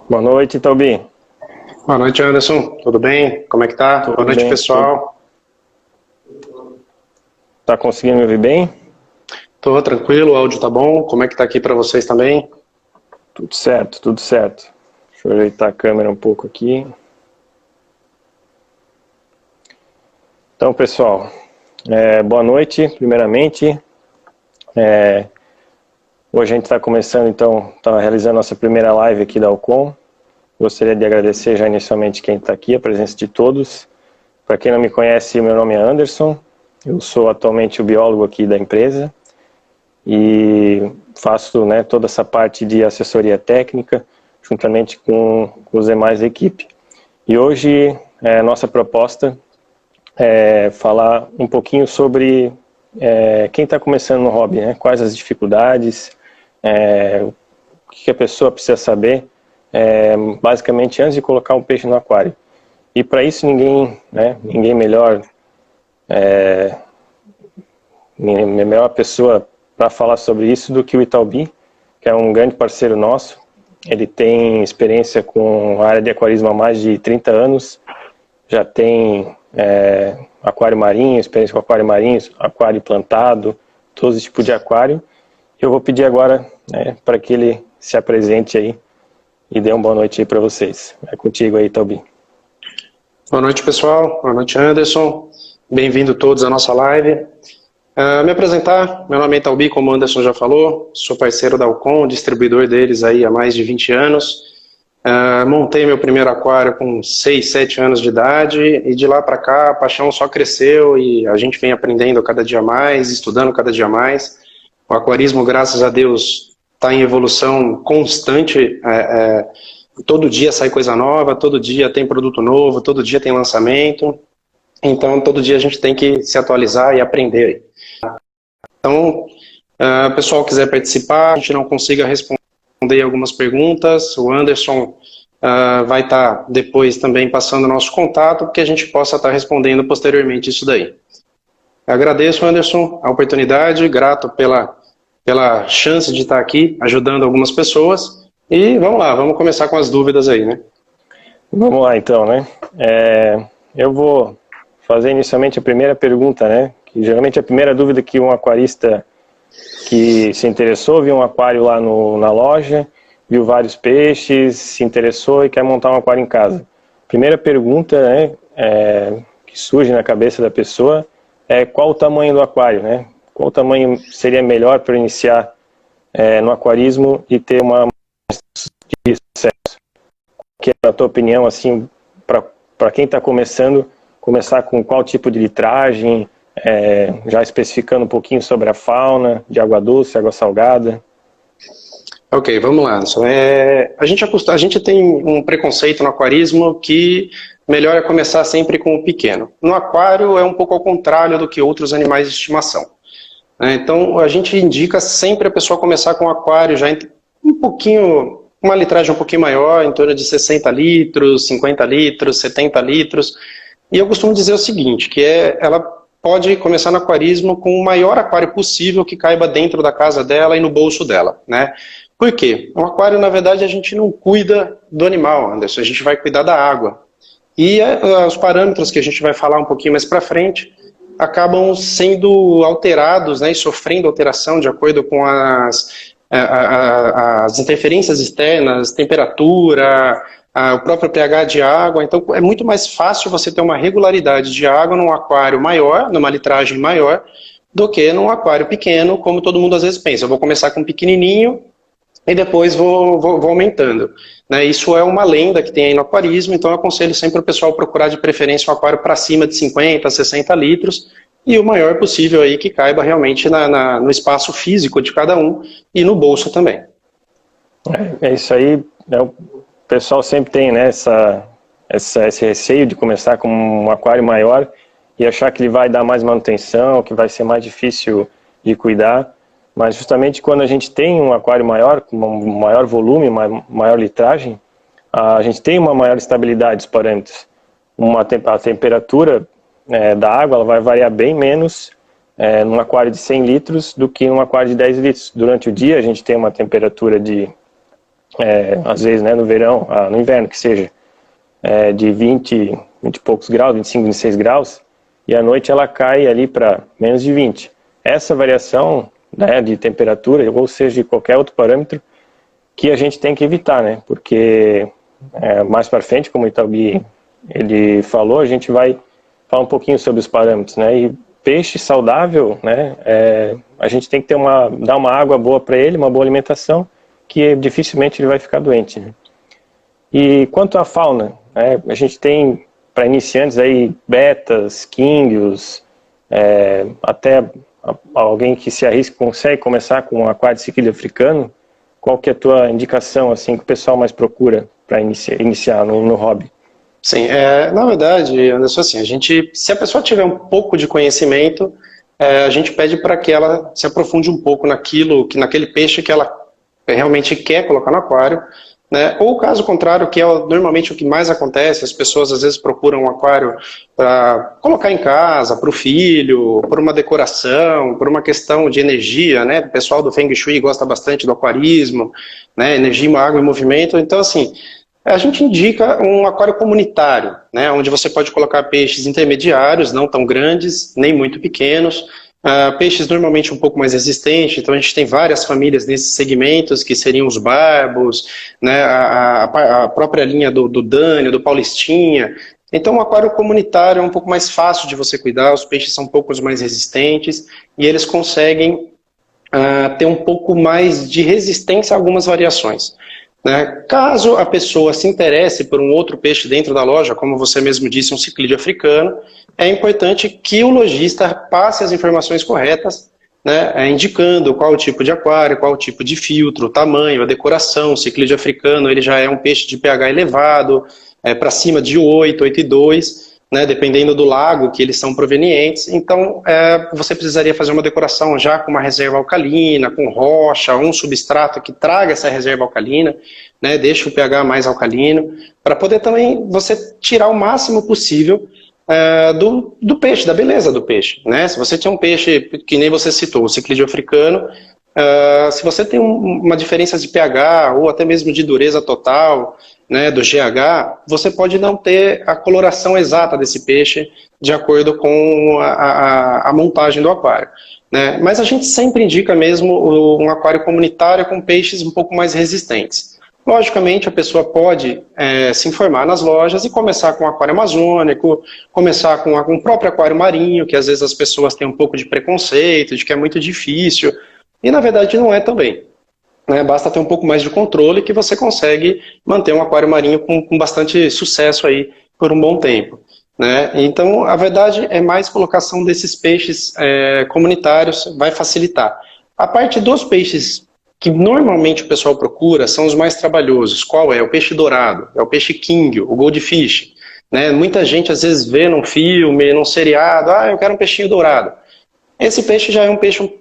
Boa noite, Taubi. Boa noite, Anderson. Tudo bem? Como é que tá? Tudo Boa noite, bem, pessoal. Tá conseguindo me ouvir bem? Tô tranquilo, o áudio tá bom? Como é que tá aqui para vocês também? Tudo certo, tudo certo. Deixa eu ajeitar a câmera um pouco aqui. Então, pessoal, boa noite, primeiramente. Hoje a gente está começando, então, está realizando nossa primeira live aqui da Alcon. Gostaria de agradecer já inicialmente quem está aqui, a presença de todos. Para quem não me conhece, meu nome é Anderson. Eu sou atualmente o biólogo aqui da empresa e faço, toda essa parte de assessoria técnica juntamente com os demais da equipe. E hoje a nossa proposta é falar um pouquinho sobre quem está começando no hobby, né? Quais as dificuldades, o que a pessoa precisa saber, basicamente antes de colocar um peixe no aquário. E para isso ninguém melhor, melhor pessoa para falar sobre isso do que o Italbi, que é um grande parceiro nosso. Ele tem experiência com a área de aquarismo há mais de 30 anos, já tem aquário marinho, experiência com aquário marinho, aquário plantado, todos os tipos de aquário. Eu vou pedir agora para que ele se apresente aí e dê uma boa noite aí para vocês. É contigo aí, Taubi. Boa noite, pessoal. Boa noite, Anderson. Bem-vindo todos à nossa live. Me apresentar, meu nome é Taubi, como o Anderson já falou, sou parceiro da Alcon, distribuidor deles aí há mais de 20 anos. Montei meu primeiro aquário com 6, 7 anos de idade e de lá para cá a paixão só cresceu e a gente vem aprendendo cada dia mais, estudando cada dia mais. O aquarismo, graças a Deus, está em evolução constante, todo dia sai coisa nova, todo dia tem produto novo, todo dia tem lançamento, então todo dia a gente tem que se atualizar e aprender. Então, o pessoal quiser participar, a gente não consiga responder algumas perguntas, o Anderson vai estar depois também passando o nosso contato, para que a gente possa estar respondendo posteriormente isso daí. Eu agradeço, Anderson, a oportunidade, grato pela chance de estar aqui ajudando algumas pessoas, e vamos lá, vamos começar com as dúvidas aí, né? Vamos lá então, né? Eu vou fazer inicialmente a primeira pergunta, né? Que geralmente a primeira dúvida que um aquarista que se interessou, viu um aquário lá na loja, viu vários peixes, se interessou e quer montar um aquário em casa. Primeira pergunta, né, que surge na cabeça da pessoa é qual o tamanho do aquário, né? Qual o tamanho seria melhor para iniciar no aquarismo e ter uma de sucesso? Que é a tua opinião, assim, para quem está começando, começar com qual tipo de litragem, já especificando um pouquinho sobre a fauna, de água doce, água salgada? Ok, vamos lá, Anderson. A gente tem um preconceito no aquarismo que melhor é começar sempre com o pequeno. No aquário é um pouco ao contrário do que outros animais de estimação. Então a gente indica sempre a pessoa começar com o aquário já um pouquinho, uma litragem um pouquinho maior, em torno de 60 litros, 50 litros, 70 litros. E eu costumo dizer o seguinte, que ela pode começar no aquarismo com o maior aquário possível que caiba dentro da casa dela e no bolso dela, né? Por quê? O aquário, na verdade, a gente não cuida do animal, Anderson, a gente vai cuidar da água. E os parâmetros que a gente vai falar um pouquinho mais para frente acabam sendo alterados, né, e sofrendo alteração de acordo com as interferências externas, temperatura, o próprio pH de água. Então é muito mais fácil você ter uma regularidade de água num aquário maior, numa litragem maior, do que num aquário pequeno, como todo mundo às vezes pensa. Eu vou começar com um pequenininho e depois vou aumentando. Né? Isso é uma lenda que tem aí no aquarismo, então eu aconselho sempre o pessoal procurar de preferência um aquário para cima de 50, 60 litros, e o maior possível aí que caiba realmente no espaço físico de cada um e no bolso também. É isso aí, o pessoal sempre tem, né, esse receio de começar com um aquário maior e achar que ele vai dar mais manutenção, que vai ser mais difícil de cuidar, mas justamente quando a gente tem um aquário maior, com um maior volume, uma maior litragem, a gente tem uma maior estabilidade dos parâmetros. A temperatura da água ela vai variar bem menos num aquário de 100 litros do que num aquário de 10 litros. Durante o dia a gente tem uma temperatura de às vezes, né, no verão, no inverno que seja, de 20 e poucos graus, 25, 26 graus, e à noite ela cai ali para menos de 20. Essa variação, né, de temperatura, ou seja, de qualquer outro parâmetro, que a gente tem que evitar, né, porque mais para frente, como o Itaubi ele falou, a gente vai falar um pouquinho sobre os parâmetros, né, e peixe saudável, né, a gente tem que dar uma água boa para ele, uma boa alimentação, que dificilmente ele vai ficar doente, né? E quanto à fauna, né, a gente tem para iniciantes aí betas, quinguios, até alguém que se arrisca consegue começar com um aquário de ciquilho africano. Qual que é a tua indicação assim que o pessoal mais procura para iniciar no hobby? Sim, na verdade, Anderson, assim, se a pessoa tiver um pouco de conhecimento, a gente pede para que ela se aprofunde um pouco naquele peixe que ela realmente quer colocar no aquário, né? Ou caso contrário, que é normalmente o que mais acontece, as pessoas às vezes procuram um aquário para colocar em casa, para o filho, por uma decoração, por uma questão de energia, né? O pessoal do Feng Shui gosta bastante do aquarismo, né? Energia, água e movimento. Então, assim, a gente indica um aquário comunitário, né? Onde você pode colocar peixes intermediários, não tão grandes, nem muito pequenos, peixes normalmente um pouco mais resistentes. Então a gente tem várias famílias nesses segmentos, que seriam os barbos, né, a própria linha do Dânio, do Paulistinha. Então o aquário comunitário é um pouco mais fácil de você cuidar, os peixes são um pouco mais resistentes e eles conseguem ter um pouco mais de resistência a algumas variações, né? Caso a pessoa se interesse por um outro peixe dentro da loja, como você mesmo disse, um ciclídeo africano, é importante que o lojista passe as informações corretas, né, indicando qual o tipo de aquário, qual o tipo de filtro, o tamanho, a decoração. O ciclídeo africano ele já é um peixe de pH elevado, para cima de 8, 8,2, né, dependendo do lago que eles são provenientes. Então você precisaria fazer uma decoração já com uma reserva alcalina, com rocha, um substrato que traga essa reserva alcalina, né, deixe o pH mais alcalino, para poder também você tirar o máximo possível do peixe, da beleza do peixe, né? Se você tem um peixe, que nem você citou, o ciclídeo africano, se você tem uma diferença de pH ou até mesmo de dureza total, né, do GH, você pode não ter a coloração exata desse peixe de acordo com a montagem do aquário, né? Mas a gente sempre indica mesmo um aquário comunitário com peixes um pouco mais resistentes. Logicamente, a pessoa pode se informar nas lojas e começar com o aquário amazônico, começar com o próprio aquário marinho, que às vezes as pessoas têm um pouco de preconceito, de que é muito difícil, e na verdade não é também, né? Basta ter um pouco mais de controle que você consegue manter um aquário marinho com bastante sucesso aí por um bom tempo, né? Então, a verdade é mais colocação desses peixes comunitários vai facilitar. A parte dos peixes que normalmente o pessoal procura são os mais trabalhosos. Qual é? O peixe dourado, é o peixe king, o goldfish, né? Muita gente às vezes vê num filme, num seriado, eu quero um peixinho dourado. Esse peixe já é um peixe,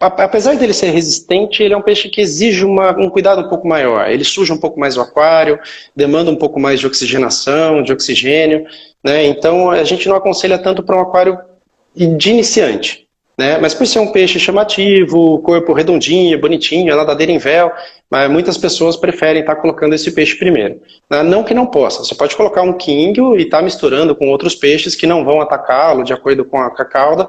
apesar dele ser resistente, ele é um peixe que exige um cuidado um pouco maior. Ele suja um pouco mais o aquário, demanda um pouco mais de oxigenação, de oxigênio, né? Então a gente não aconselha tanto para um aquário de iniciante, né? Mas por ser um peixe chamativo, corpo redondinho, bonitinho, nadadeira em véu, mas muitas pessoas preferem estar colocando esse peixe primeiro, né? Não que não possa, você pode colocar um quingue e estar misturando com outros peixes que não vão atacá-lo de acordo com a cauda,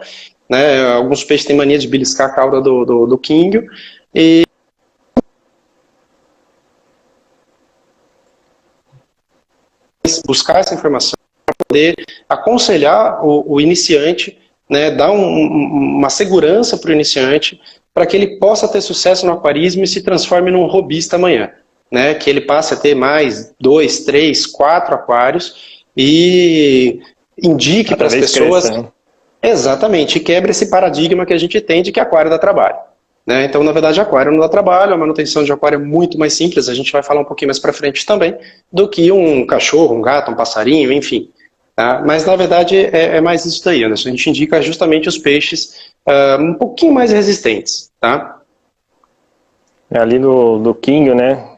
né? Alguns peixes têm mania de beliscar a cauda do quingue e buscar essa informação para poder aconselhar o iniciante, né, dar uma segurança para o iniciante, para que ele possa ter sucesso no aquarismo e se transforme num hobbyista amanhã, né, que ele passe a ter mais 2, 3, 4 aquários e indique para as pessoas, cresce, né? Exatamente, e quebre esse paradigma que a gente tem de que aquário dá trabalho, né? Então, na verdade, aquário não dá trabalho, a manutenção de aquário é muito mais simples, a gente vai falar um pouquinho mais para frente também, do que um cachorro, um gato, um passarinho, enfim. Tá? Mas, na verdade, é mais isso daí, Anderson. A gente indica justamente os peixes um pouquinho mais resistentes. Tá? Ali do King, né?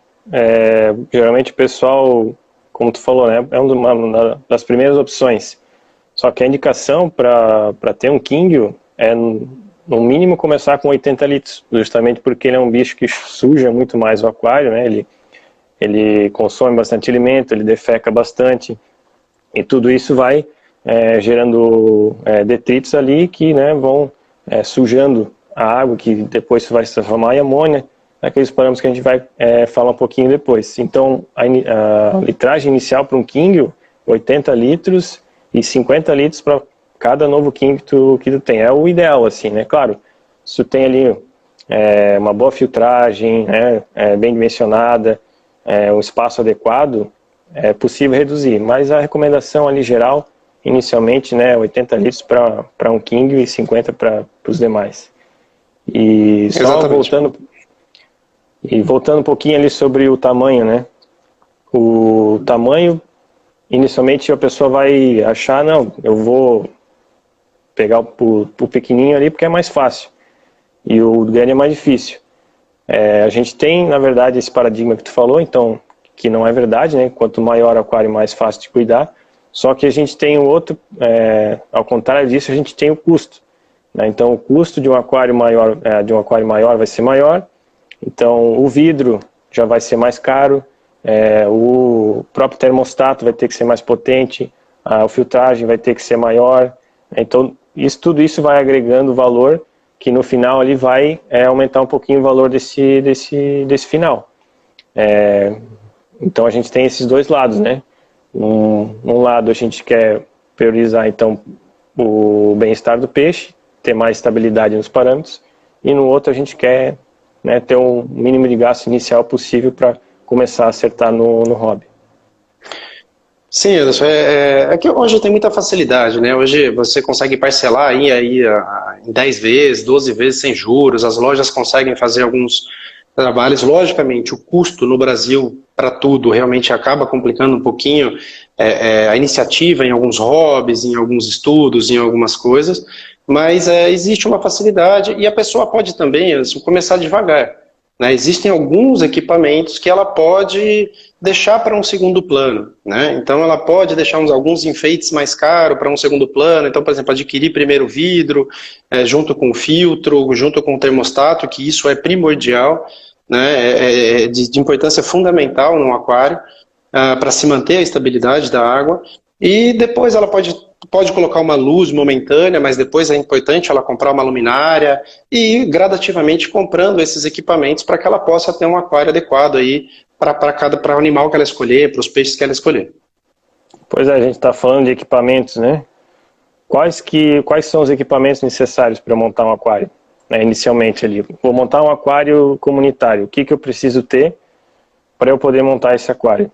Geralmente o pessoal, como tu falou, né? É uma das primeiras opções. Só que a indicação para ter um King é, no mínimo, começar com 80 litros. Justamente porque ele é um bicho que suja muito mais o aquário, né? ele consome bastante alimento, ele defeca bastante, e tudo isso vai gerando detritos ali que, né, vão sujando a água, que depois vai se transformar em amônia, aqueles parâmetros que a gente vai falar um pouquinho depois. Então, a litragem inicial para um King, 80 litros e 50 litros para cada novo King que tu tem. É o ideal, assim, né? Claro, se tu tem ali uma boa filtragem, bem dimensionada, um espaço adequado, é possível reduzir. Mas a recomendação ali geral, inicialmente, né, 80 litros para um King e 50 para os demais. E só voltando um pouquinho ali sobre o tamanho, né? O tamanho, inicialmente a pessoa vai achar, não, eu vou pegar o pequenininho ali porque é mais fácil. E o grande é mais difícil. A gente tem, na verdade, esse paradigma que tu falou, então, que não é verdade, né? Quanto maior o aquário, mais fácil de cuidar. Só que a gente tem o outro, ao contrário disso, a gente tem o custo. Né? Então, o custo de um aquário maior, vai ser maior. Então, o vidro já vai ser mais caro, o próprio termostato vai ter que ser mais potente, a filtragem vai ter que ser maior. Então, tudo isso vai agregando valor, que no final ali vai aumentar um pouquinho o valor desse final. Então, a gente tem esses dois lados, né? Um lado a gente quer priorizar, então, o bem-estar do peixe, ter mais estabilidade nos parâmetros, e no outro a gente quer, né, ter um mínimo de gasto inicial possível para começar a acertar no hobby. Sim, Anderson, é que hoje tem muita facilidade, né? Hoje você consegue parcelar aí em 10 vezes, 12 vezes sem juros, as lojas conseguem fazer alguns trabalhos. Logicamente, o custo no Brasil para tudo realmente acaba complicando um pouquinho a iniciativa em alguns hobbies, em alguns estudos, em algumas coisas, mas existe uma facilidade e a pessoa pode também, Anderson, começar devagar. Né? Existem alguns equipamentos que ela pode deixar para um segundo plano, né? Então ela pode deixar alguns enfeites mais caros para um segundo plano. Então, por exemplo, adquirir primeiro o vidro, junto com o filtro, junto com o termostato, que isso é primordial, né? De importância fundamental no aquário, para se manter a estabilidade da água. E depois ela pode colocar uma luz momentânea, mas depois é importante ela comprar uma luminária e ir gradativamente comprando esses equipamentos para que ela possa ter um aquário adequado aí para o animal que ela escolher, para os peixes que ela escolher. Pois a gente está falando de equipamentos, né? Quais são os equipamentos necessários para montar um aquário? Inicialmente ali, vou montar um aquário comunitário, o que eu preciso ter para eu poder montar esse aquário?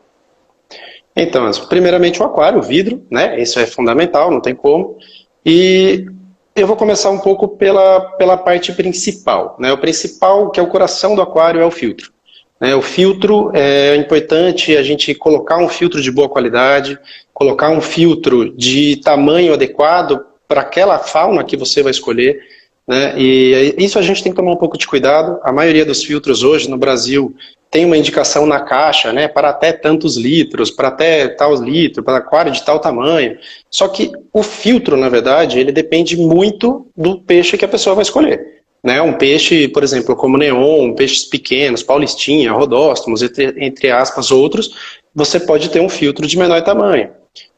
Então, primeiramente o aquário, o vidro, né? Isso é fundamental, não tem como. E eu vou começar um pouco pela parte principal, né? O principal, que é o coração do aquário, é o filtro. O filtro, é importante a gente colocar um filtro de boa qualidade, colocar um filtro de tamanho adequado para aquela fauna que você vai escolher, né? E isso a gente tem que tomar um pouco de cuidado. A maioria dos filtros hoje no Brasil tem uma indicação na caixa, né, para até tantos litros, para até tal litro, para aquário de tal tamanho. Só que o filtro, na verdade, ele depende muito do peixe que a pessoa vai escolher. Né? Um peixe, por exemplo, como neon, peixes pequenos, paulistinha, rodóstomos, entre aspas, outros, você pode ter um filtro de menor tamanho.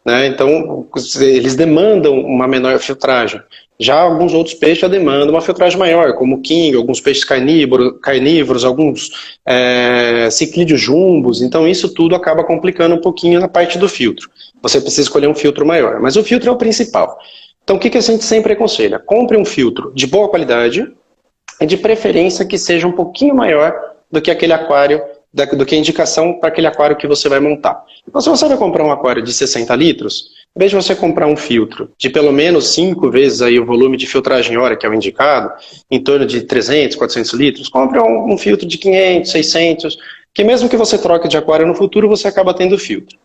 Né? Então, eles demandam uma menor filtragem. Já alguns outros peixes já demandam uma filtragem maior, como o king, alguns peixes carnívoros, alguns ciclídeos jumbos. Então, isso tudo acaba complicando um pouquinho na parte do filtro. Você precisa escolher um filtro maior, mas o filtro é o principal. Então, o que a gente sempre aconselha? Compre um filtro de boa qualidade, e de preferência que seja um pouquinho maior do que aquele aquário, do que a indicação para aquele aquário que você vai montar. Então, se você vai comprar um aquário de 60 litros, em vez de você comprar um filtro de pelo menos 5 vezes aí o volume de filtragem hora, que é o indicado, em torno de 300, 400 litros, compre um filtro de 500, 600, que mesmo que você troque de aquário no futuro, você acaba tendo filtro.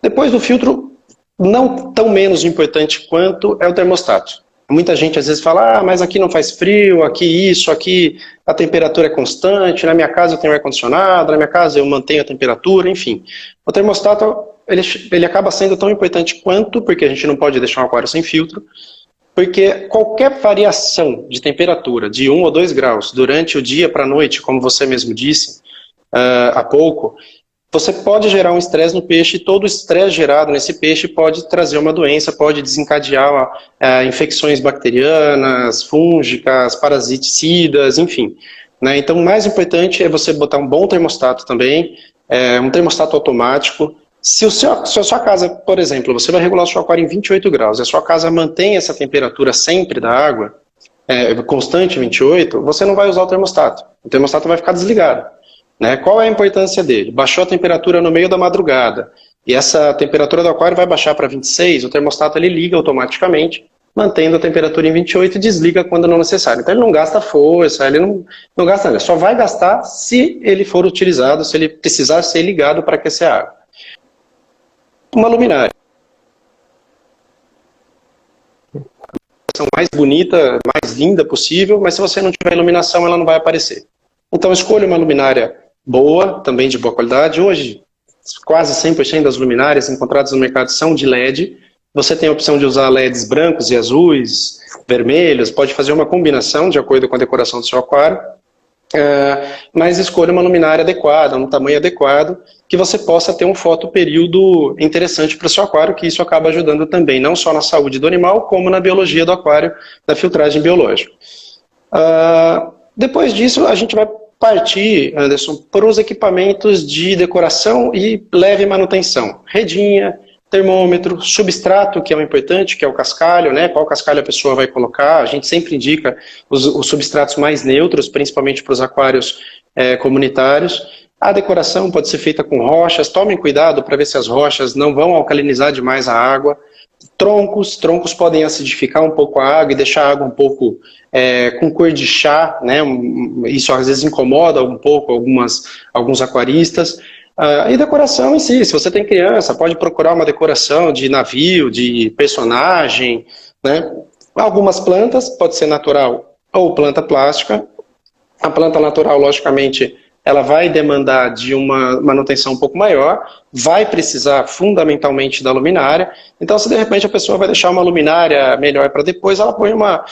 Depois do filtro, não tão menos importante quanto é o termostato. Muita gente às vezes fala, mas aqui não faz frio, aqui a temperatura é constante, na minha casa eu tenho ar-condicionado, na minha casa eu mantenho a temperatura, enfim. O termostato, ele acaba sendo tão importante quanto, porque a gente não pode deixar um aquário sem filtro, porque qualquer variação de temperatura de 1 ou 2 graus durante o dia para a noite, como você mesmo disse há pouco, você pode gerar um estresse no peixe, e todo o estresse gerado nesse peixe pode trazer uma doença, pode desencadear infecções bacterianas, fúngicas, parasiticidas, enfim. Né? Então, o mais importante é você botar um bom termostato também, um termostato automático. Se a sua casa, por exemplo, você vai regular o seu aquário em 28 graus, e a sua casa mantém essa temperatura sempre da água, constante 28, você não vai usar o termostato vai ficar desligado. Né? Qual é a importância dele? Baixou a temperatura no meio da madrugada e essa temperatura do aquário vai baixar para 26, o termostato ele liga automaticamente, mantendo a temperatura em 28 e desliga quando não necessário. Então ele não gasta força, ele não gasta nada, só vai gastar se ele for utilizado, se ele precisar ser ligado para aquecer a água. Uma luminária. Mais bonita, mais linda possível, mas se você não tiver iluminação, ela não vai aparecer. Então escolha uma luminária boa, também de boa qualidade. Hoje, quase 100% das luminárias encontradas no mercado são de LED. Você tem a opção de usar LEDs brancos e azuis, vermelhos, pode fazer uma combinação de acordo com a decoração do seu aquário. Mas escolha uma luminária adequada, um tamanho adequado, que você possa ter um fotoperíodo interessante para o seu aquário, que isso acaba ajudando também, não só na saúde do animal, como na biologia do aquário, da filtragem biológica. Depois disso, a gente vai partir, Anderson, para os equipamentos de decoração e leve manutenção. Redinha, termômetro, substrato, que é o importante, que é o cascalho, né? Qual cascalho a pessoa vai colocar. A gente sempre indica os substratos mais neutros, principalmente para os aquários comunitários. A decoração pode ser feita com rochas. Tomem cuidado para ver se as rochas não vão alcalinizar demais a água. Troncos podem acidificar um pouco a água e deixar a água um pouco com cor de chá, né? Isso às vezes incomoda um pouco alguns aquaristas. E decoração em si, se você tem criança, pode procurar uma decoração de navio, de personagem, né? Algumas plantas, pode ser natural ou planta plástica. A planta natural, logicamente, ela vai demandar de uma manutenção um pouco maior, vai precisar fundamentalmente da luminária. Então, se de repente a pessoa vai deixar uma luminária melhor para depois, ela põe uma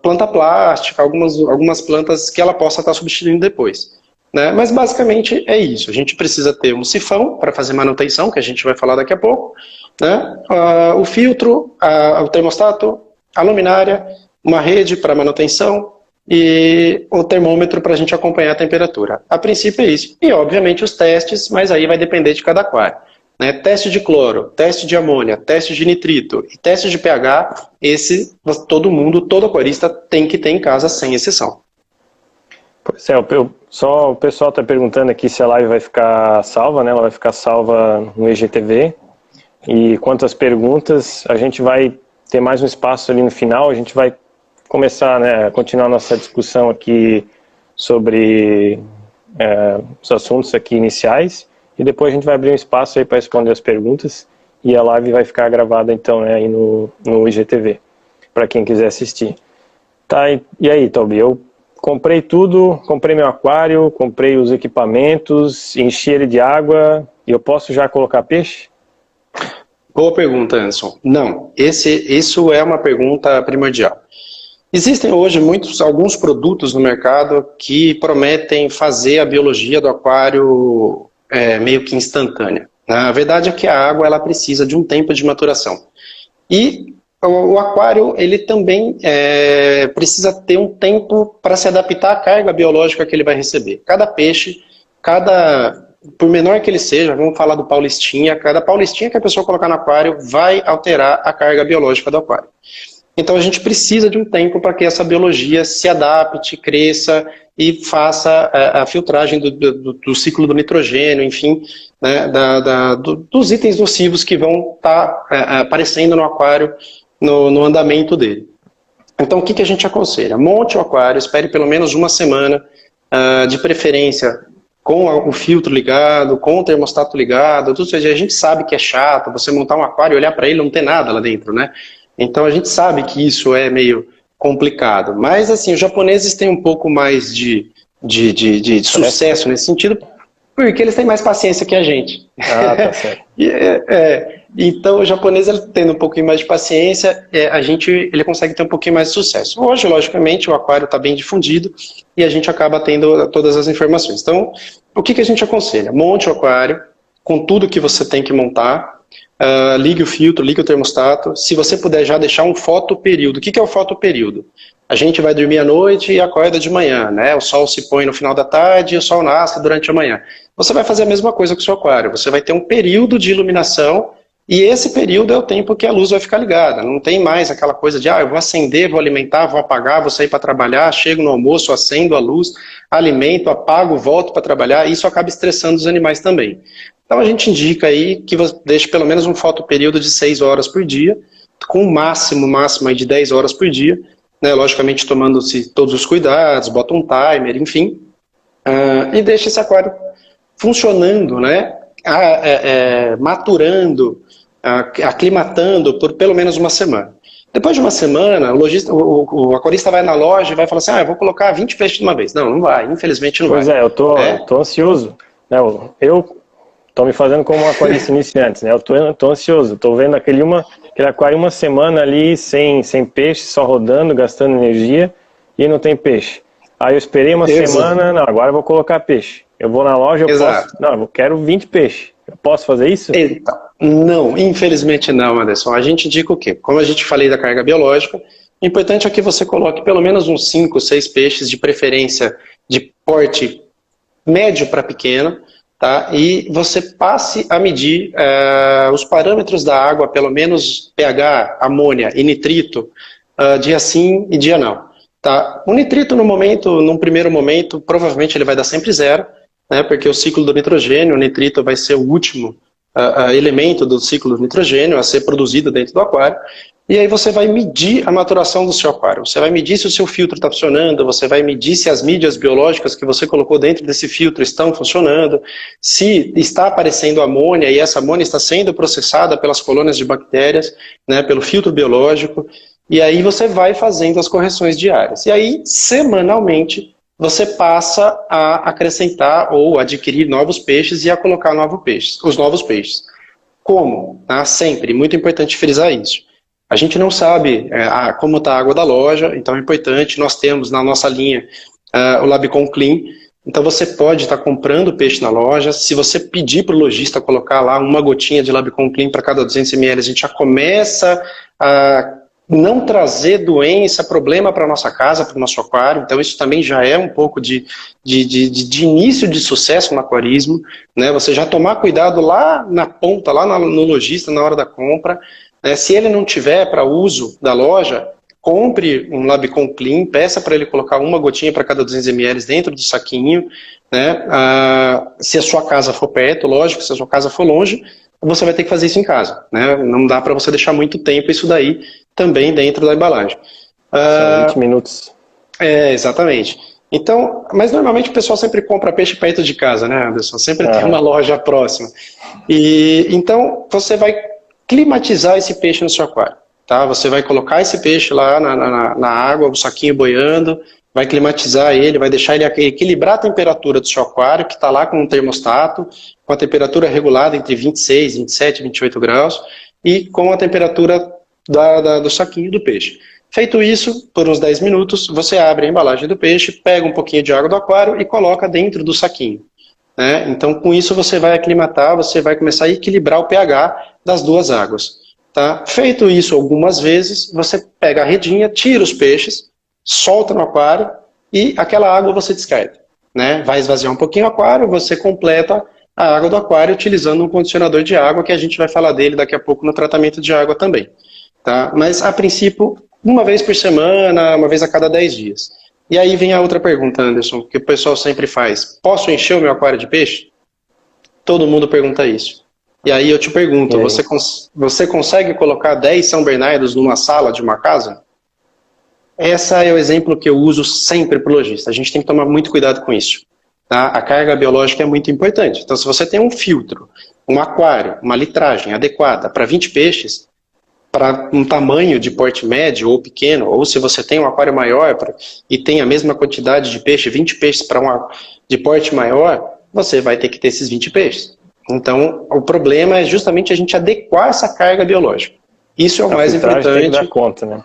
planta plástica, algumas plantas que ela possa estar substituindo depois. Né? Mas basicamente é isso. A gente precisa ter um sifão para fazer manutenção, que a gente vai falar daqui a pouco, né? O filtro, o termostato, a luminária, uma rede para manutenção e o termômetro para a gente acompanhar a temperatura. A princípio é isso. E obviamente os testes, mas aí vai depender de cada aquário. Né? Teste de cloro, teste de amônia, teste de nitrito e teste de pH, todo aquarista tem que ter em casa, sem exceção. Pois é, o pessoal está perguntando aqui se a live vai ficar salva, né? Ela vai ficar salva no IGTV. E quanto às perguntas, a gente vai ter mais um espaço ali no final, a gente vai começar, né, a continuar nossa discussão aqui sobre os assuntos aqui iniciais, e depois a gente vai abrir um espaço aí para responder as perguntas, e a live vai ficar gravada então, né, aí no IGTV, para quem quiser assistir. Tá, e aí, Toby, eu comprei tudo, comprei meu aquário, comprei os equipamentos, enchi ele de água, e eu posso já colocar peixe? Boa pergunta, Anderson. Não, isso é uma pergunta primordial. Existem hoje alguns produtos no mercado que prometem fazer a biologia do aquário meio que instantânea. A verdade é que a água ela precisa de um tempo de maturação. E o aquário ele também precisa ter um tempo para se adaptar à carga biológica que ele vai receber. Cada peixe, por menor que ele seja, vamos falar do paulistinha, cada paulistinha que a pessoa colocar no aquário vai alterar a carga biológica do aquário. Então a gente precisa de um tempo para que essa biologia se adapte, cresça e faça a filtragem do ciclo do nitrogênio, enfim, né, dos itens nocivos que vão estar aparecendo no aquário no andamento dele. Então o que a gente aconselha? Monte o aquário, espere pelo menos uma semana, de preferência com o filtro ligado, com o termostato ligado, tudo isso. A gente sabe que é chato você montar um aquário e olhar para ele e não ter nada lá dentro, né? Então a gente sabe que isso é meio complicado, mas assim, os japoneses têm um pouco mais de sucesso nesse sentido, porque eles têm mais paciência que a gente. Tá certo. Então o japonês, ele tendo um pouquinho mais de paciência, ele consegue ter um pouquinho mais de sucesso. Hoje, logicamente, o aquário está bem difundido e a gente acaba tendo todas as informações. Então, o que a gente aconselha? Monte o aquário com tudo que você tem que montar, ligue o filtro, ligue o termostato. Se você puder já deixar um fotoperíodo. O que é o fotoperíodo? A gente vai dormir à noite e acorda de manhã, né? O sol se põe no final da tarde e o sol nasce durante a manhã. Você vai fazer a mesma coisa com o seu aquário. Você vai ter um período de iluminação e esse período é o tempo que a luz vai ficar ligada. Não tem mais aquela coisa de, eu vou acender, vou alimentar, vou apagar, vou sair para trabalhar, chego no almoço, acendo a luz, alimento, apago, volto para trabalhar. Isso acaba estressando os animais também. Então a gente indica aí que você deixe pelo menos um fotoperíodo de 6 horas por dia, com um máximo aí de 10 horas por dia, né, logicamente tomando-se todos os cuidados, bota um timer, enfim, e deixa esse aquário funcionando, né, maturando, aclimatando por pelo menos uma semana. Depois de uma semana, o aquarista vai na loja e vai falar assim, eu vou colocar 20 peixes de uma vez. Não vai, infelizmente não vai. Pois é, eu tô ansioso. Eu tô me fazendo como um aquarista iniciante, né? Eu tô ansioso, tô vendo aquele aquário uma semana ali sem peixe, só rodando, gastando energia e não tem peixe. Aí eu esperei uma semana, não, agora eu vou colocar peixe. Eu vou na loja, eu quero 20 peixes. Eu posso fazer isso? Então, não, infelizmente não, Anderson. A gente indica o quê? Como a gente falei da carga biológica, o importante é que você coloque pelo menos uns 5, 6 peixes, de preferência de porte médio para pequeno, tá? E você passe a medir os parâmetros da água, pelo menos pH, amônia e nitrito, dia sim e dia não. Tá? O nitrito, num primeiro momento, provavelmente ele vai dar sempre 0, né? Porque o ciclo do nitrogênio, o nitrito vai ser o último elemento do ciclo do nitrogênio a ser produzido dentro do aquário. E aí você vai medir a maturação do seu aquário. Você vai medir se o seu filtro está funcionando, você vai medir se as mídias biológicas que você colocou dentro desse filtro estão funcionando, se está aparecendo amônia e essa amônia está sendo processada pelas colônias de bactérias, né, pelo filtro biológico. E aí você vai fazendo as correções diárias. E aí, semanalmente, você passa a acrescentar ou adquirir novos peixes e a colocar os novos peixes. Como? Sempre, muito importante frisar isso. A gente não sabe como está a água da loja, então é importante. Nós temos na nossa linha o Labicon Clean, então você pode estar comprando peixe na loja. Se você pedir para o lojista colocar lá uma gotinha de Labicon Clean para cada 200 ml, a gente já começa a não trazer doença, problema para a nossa casa, para o nosso aquário. Então isso também já é um pouco de início de sucesso no aquarismo, né? Você já tomar cuidado lá na ponta, lá no lojista, na hora da compra. Se ele não tiver para uso da loja, compre um Labicon Clean, peça para ele colocar uma gotinha para cada 200 ml dentro do saquinho, né? Se a sua casa for perto, lógico, se a sua casa for longe, você vai ter que fazer isso em casa, né? Não dá para você deixar muito tempo isso daí também dentro da embalagem. São 20 minutos. Exatamente. Então, mas normalmente o pessoal sempre compra peixe perto de casa, né, Anderson? Sempre tem uma loja próxima. E então você vai climatizar esse peixe no seu aquário, tá? Você vai colocar esse peixe lá na água, o saquinho boiando, vai climatizar ele, vai deixar ele equilibrar a temperatura do seu aquário, que está lá com um termostato, com a temperatura regulada entre 26, 27, 28 graus, e com a temperatura do saquinho do peixe. Feito isso, por uns 10 minutos, você abre a embalagem do peixe, pega um pouquinho de água do aquário e coloca dentro do saquinho. Né? Então, com isso, você vai aclimatar, você vai começar a equilibrar o pH das duas águas. Tá? Feito isso algumas vezes, você pega a redinha, tira os peixes, solta no aquário e aquela água você descarta. Né? Vai esvaziar um pouquinho o aquário, você completa a água do aquário utilizando um condicionador de água, que a gente vai falar dele daqui a pouco no tratamento de água também. Tá? Mas, a princípio, uma vez por semana, uma vez a cada 10 dias. E aí vem a outra pergunta, Anderson, que o pessoal sempre faz. Posso encher o meu aquário de peixe? Todo mundo pergunta isso. E aí eu te pergunto, você consegue colocar 10 São Bernardos numa sala de uma casa? Esse é o exemplo que eu uso sempre para o lojista. A gente tem que tomar muito cuidado com isso. Tá? A carga biológica é muito importante. Então, se você tem um filtro, um aquário, uma litragem adequada para 20 peixes, para um tamanho de porte médio ou pequeno, ou se você tem um aquário maior e tem a mesma quantidade de peixe, 20 peixes de porte maior, você vai ter que ter esses 20 peixes. Então, o problema é justamente a gente adequar essa carga biológica. Isso é o mais importante. Tem que dar conta, né?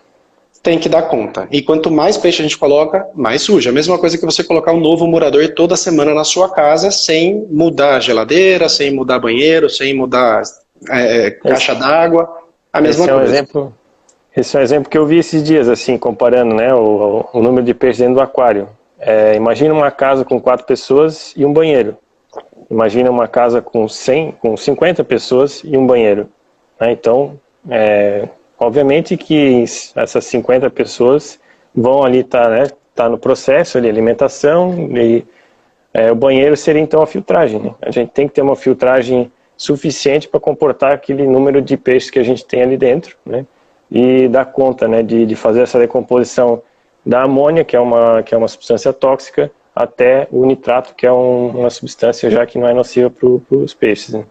tem que dar conta. E quanto mais peixe a gente coloca, mais suja. A mesma coisa que você colocar um novo murador toda semana na sua casa, sem mudar a geladeira, sem mudar banheiro, sem mudar caixa d'água. A mesma coisa. Esse é um exemplo que eu vi esses dias, assim, comparando, né, o número de peixes dentro do aquário. Imagina uma casa com 4 pessoas e um banheiro. Imagina uma casa com 50 pessoas e um banheiro. Né? Então, obviamente que essas 50 pessoas vão ali tá no processo de alimentação e o banheiro seria então a filtragem. Né? A gente tem que ter uma filtragem suficiente para comportar aquele número de peixes que a gente tem ali dentro, né? E dar conta, né, de fazer essa decomposição da amônia, que é uma substância tóxica, até o nitrato, que é uma substância já que não é nociva para os peixes. Né?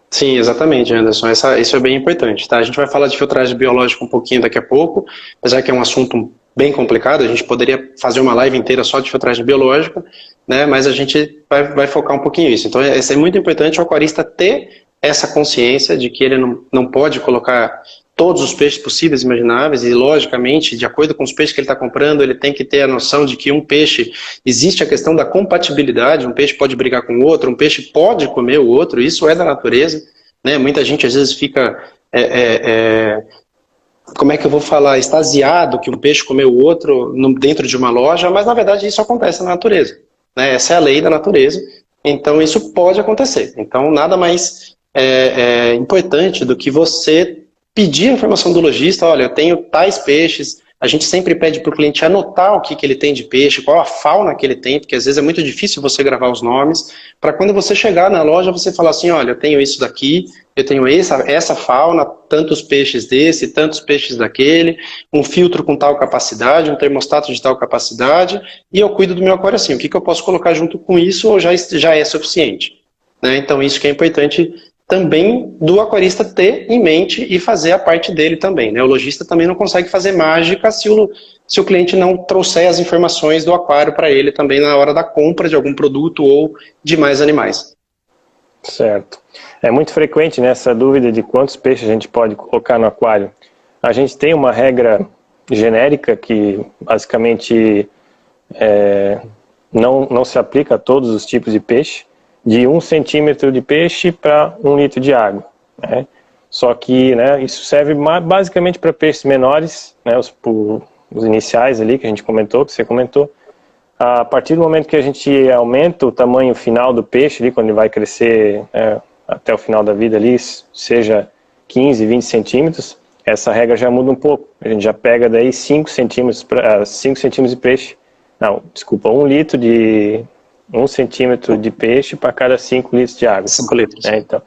Sim, exatamente, Anderson. Isso é bem importante. Tá? A gente vai falar de filtragem biológica um pouquinho daqui a pouco, apesar que é um assunto bem complicado, a gente poderia fazer uma live inteira só de filtragem biológica, né? Mas a gente vai focar um pouquinho nisso. Então, é muito importante o aquarista ter essa consciência de que ele não pode colocar todos os peixes possíveis e imagináveis e, logicamente, de acordo com os peixes que ele está comprando, ele tem que ter a noção de que um peixe, existe a questão da compatibilidade, um peixe pode brigar com o outro, um peixe pode comer o outro, isso é da natureza, né? Muita gente às vezes fica, como é que eu vou falar, extasiado que um peixe comeu o outro dentro de uma loja, mas na verdade isso acontece na natureza, né? Essa é a lei da natureza, então isso pode acontecer. Então nada mais importante do que você pedir a informação do lojista, olha, eu tenho tais peixes, a gente sempre pede para o cliente anotar o que ele tem de peixe, qual a fauna que ele tem, porque às vezes é muito difícil você gravar os nomes, para quando você chegar na loja você falar assim, olha, eu tenho isso daqui, eu tenho essa fauna, tantos peixes desse, tantos peixes daquele, um filtro com tal capacidade, um termostato de tal capacidade, e eu cuido do meu aquário assim, o que eu posso colocar junto com isso ou já é suficiente? Né? Então isso que é importante também do aquarista ter em mente e fazer a parte dele também. Né? O lojista também não consegue fazer mágica se o cliente não trouxer as informações do aquário para ele também na hora da compra de algum produto ou de mais animais. Certo. É muito frequente nessa dúvida de quantos peixes a gente pode colocar no aquário. A gente tem uma regra genérica que basicamente não se aplica a todos os tipos de peixe, de 1 centímetro de peixe para 1 litro de água. Né? Só que isso serve basicamente para peixes menores, né, os iniciais ali que a gente comentou, que você comentou. A partir do momento que a gente aumenta o tamanho final do peixe, ali, quando ele vai crescer até o final da vida, ali, seja 15, 20 centímetros, essa regra já muda um pouco. A gente já pega daí 5 centímetros de peixe. Não, desculpa, 1 litro de... 1 centímetro de peixe para cada 5 litros de água. 5 litros. Então,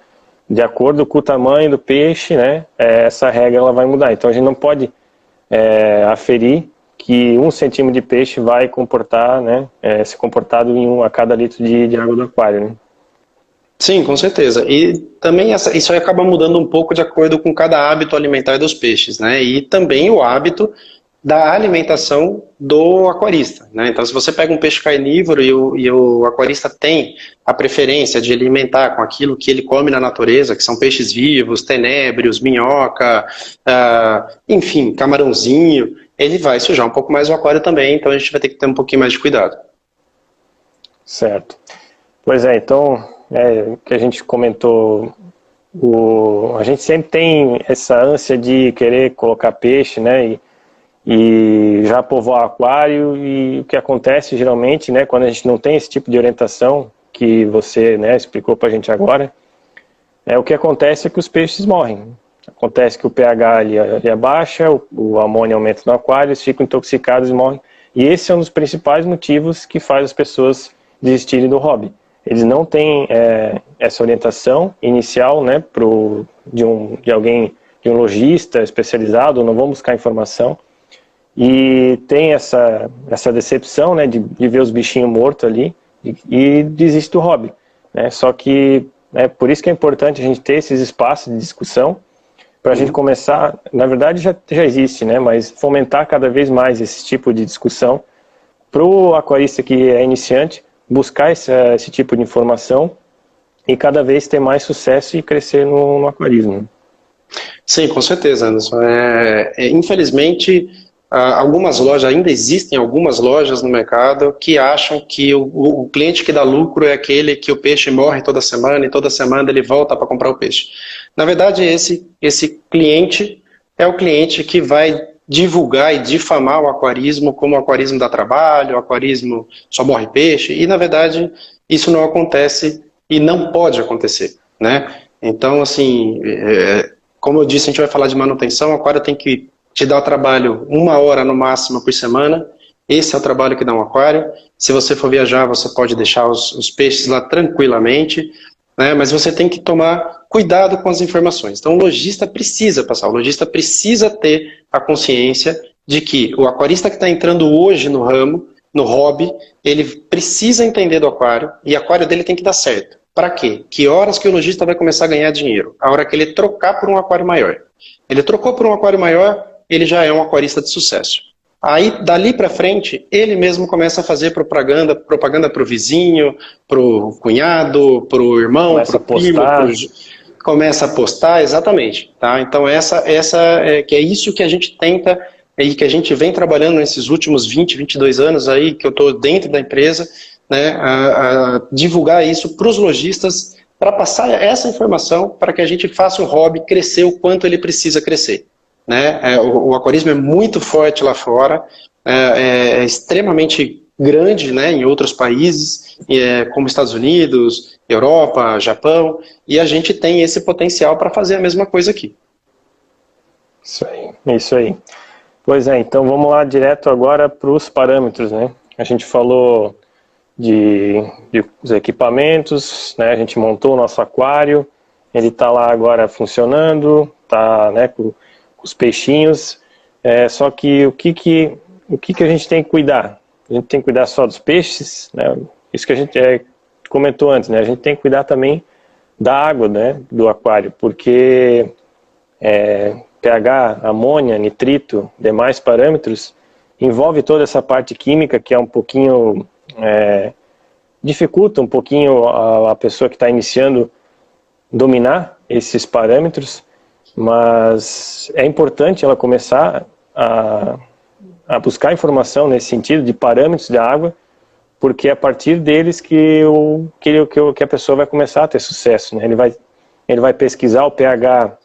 de acordo com o tamanho do peixe, né, essa regra ela vai mudar. Então, a gente não pode aferir que 1 centímetro de peixe vai comportar, né, ser comportado a cada litro de água do aquário. Né? Sim, com certeza. E também isso aí acaba mudando um pouco de acordo com cada hábito alimentar dos peixes, né? E também o hábito da alimentação do aquarista, né? Então, se você pega um peixe carnívoro e o aquarista tem a preferência de alimentar com aquilo que ele come na natureza, que são peixes vivos, tenébrios, minhoca, enfim, camarãozinho, ele vai sujar um pouco mais o aquário também, então a gente vai ter que ter um pouquinho mais de cuidado. Certo. Pois então, o que a gente comentou, a gente sempre tem essa ânsia de querer colocar peixe, né, e já povoar o aquário, e o que acontece geralmente, né, quando a gente não tem esse tipo de orientação que você, né, explicou para a gente agora, o que acontece é que os peixes morrem. Acontece que o pH ele abaixa, o amônia aumenta no aquário, eles ficam intoxicados e morrem. E esse é um dos principais motivos que faz as pessoas desistirem do hobby. Eles não têm essa orientação inicial, né, de um lojista especializado, não vão buscar informação. E tem essa decepção, né, de ver os bichinhos mortos ali e desiste do hobby. Né? Só que por isso que é importante a gente ter esses espaços de discussão para a gente começar, na verdade já existe, né, mas fomentar cada vez mais esse tipo de discussão para o aquarista que é iniciante, buscar esse tipo de informação e cada vez ter mais sucesso e crescer no aquarismo. Sim, com certeza, Anderson. Infelizmente, algumas lojas, ainda existem algumas lojas no mercado que acham que o cliente que dá lucro é aquele que o peixe morre toda semana e toda semana ele volta para comprar o peixe. Na verdade, esse cliente é o cliente que vai divulgar e difamar o aquarismo como o aquarismo dá trabalho, o aquarismo só morre peixe, e na verdade isso não acontece e não pode acontecer, né? Então, assim, como eu disse, a gente vai falar de manutenção, o aquário tem que te dar o trabalho 1 hora no máximo por semana. Esse é o trabalho que dá um aquário. Se você for viajar, você pode deixar os peixes lá tranquilamente, né? Mas você tem que tomar cuidado com as informações. Então o lojista precisa passar, o lojista precisa ter a consciência de que o aquarista que está entrando hoje no ramo, no hobby, ele precisa entender do aquário e o aquário dele tem que dar certo. Para quê? Que horas que o lojista vai começar a ganhar dinheiro? A hora que ele trocar por um aquário maior. Ele trocou por um aquário maior, ele já é um aquarista de sucesso. Aí, dali para frente, ele mesmo começa a fazer propaganda para o vizinho, para o cunhado, para o irmão, para o primo. Começa a postar, exatamente. Tá? Então, que é isso que a gente tenta e que a gente vem trabalhando nesses últimos 20, 22 anos aí, que eu estou dentro da empresa, né, a divulgar isso para os lojistas, para passar essa informação para que a gente faça o hobby crescer o quanto ele precisa crescer. Né? O aquarismo é muito forte lá fora, é extremamente grande, né, em outros países, como Estados Unidos, Europa, Japão, e a gente tem esse potencial para fazer a mesma coisa aqui. Isso aí. Pois é, então vamos lá direto agora para os parâmetros, né? A gente falou dos equipamentos, né? A gente montou o nosso aquário, ele está lá agora funcionando, está, né, com os peixinhos, só que o que a gente tem que cuidar? A gente tem que cuidar só dos peixes, né? Isso que a gente comentou antes, né? A gente tem que cuidar também da água, né, do aquário, porque pH, amônia, nitrito, demais parâmetros, envolve toda essa parte química que é um pouquinho, dificulta um pouquinho a pessoa que está iniciando dominar esses parâmetros, mas é importante ela começar a buscar informação nesse sentido de parâmetros da água, porque é a partir deles que a pessoa vai começar a ter sucesso, né? Ele vai pesquisar o pH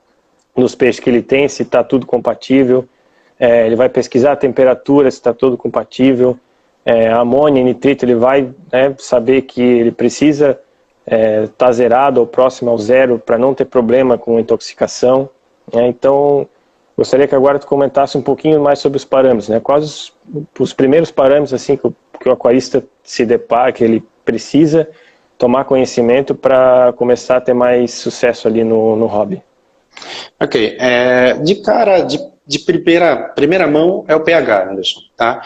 nos peixes que ele tem, se está tudo compatível, ele vai pesquisar a temperatura, se está tudo compatível, amônia e nitrito, ele vai, né, saber que ele precisa estar zerado ou próximo ao zero para não ter problema com intoxicação. Então, gostaria que agora tu comentasse um pouquinho mais sobre os parâmetros, né? Quais os primeiros parâmetros assim que o aquarista se depara, que ele precisa tomar conhecimento para começar a ter mais sucesso ali no hobby. Ok, de cara, de primeira mão é o pH, Anderson, tá?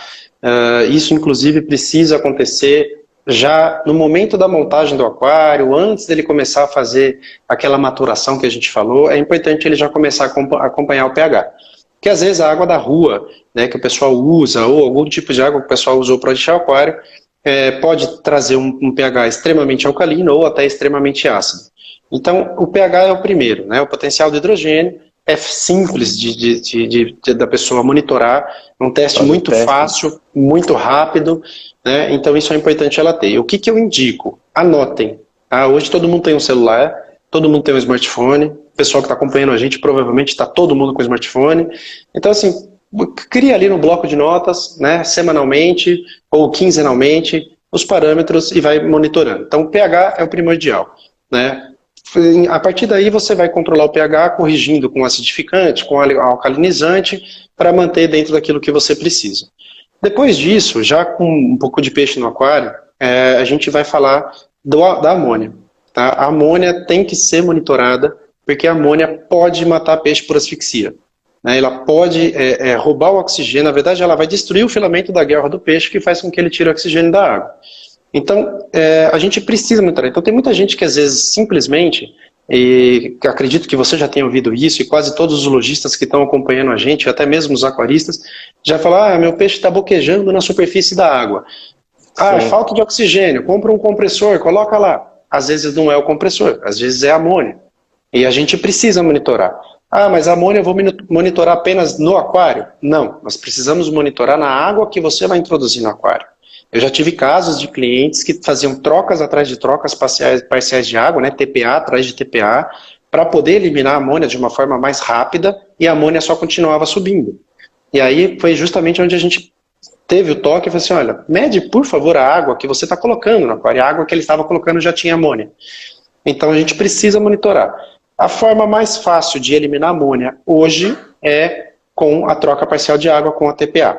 Isso inclusive precisa acontecer já no momento da montagem do aquário, antes dele começar a fazer aquela maturação que a gente falou, é importante ele já começar a acompanhar o pH. Porque às vezes a água da rua, né, que o pessoal usa, ou algum tipo de água que o pessoal usou para encher o aquário, pode trazer um pH extremamente alcalino ou até extremamente ácido. Então, o pH é o primeiro, né? O potencial de hidrogênio é simples da pessoa monitorar, é um teste muito fácil, muito rápido, né? Então isso é importante ela ter. O que eu indico? Anotem. Tá? Hoje todo mundo tem um celular, todo mundo tem um smartphone, o pessoal que está acompanhando a gente provavelmente está todo mundo com smartphone. Então assim, cria ali no bloco de notas, né, semanalmente ou quinzenalmente, os parâmetros e vai monitorando. Então o pH é o primordial, né? A partir daí você vai controlar o pH corrigindo com acidificante, com alcalinizante, para manter dentro daquilo que você precisa. Depois disso, já com um pouco de peixe no aquário, a gente vai falar da amônia. Tá? A amônia tem que ser monitorada, porque a amônia pode matar peixe por asfixia. Né? Ela pode roubar o oxigênio, na verdade ela vai destruir o filamento da guelra do peixe, que faz com que ele tire o oxigênio da água. Então, a gente precisa monitorar. Então, tem muita gente que às vezes simplesmente, e acredito que você já tenha ouvido isso, e quase todos os lojistas que estão acompanhando a gente, até mesmo os aquaristas, já falam, meu peixe está boquejando na superfície da água. É falta de oxigênio, compra um compressor, coloca lá. Às vezes não é o compressor, às vezes é a amônia. E a gente precisa monitorar. Ah, mas a amônia eu vou monitorar apenas no aquário? Não, nós precisamos monitorar na água que você vai introduzir no aquário. Eu já tive casos de clientes que faziam trocas atrás de trocas parciais de água, né, TPA atrás de TPA, para poder eliminar a amônia de uma forma mais rápida e a amônia só continuava subindo. E aí foi justamente onde a gente teve o toque e falou assim, olha, mede por favor a água que você está colocando no aquário. A água que ele estava colocando já tinha amônia. Então a gente precisa monitorar. A forma mais fácil de eliminar amônia hoje é com a troca parcial de água com a TPA.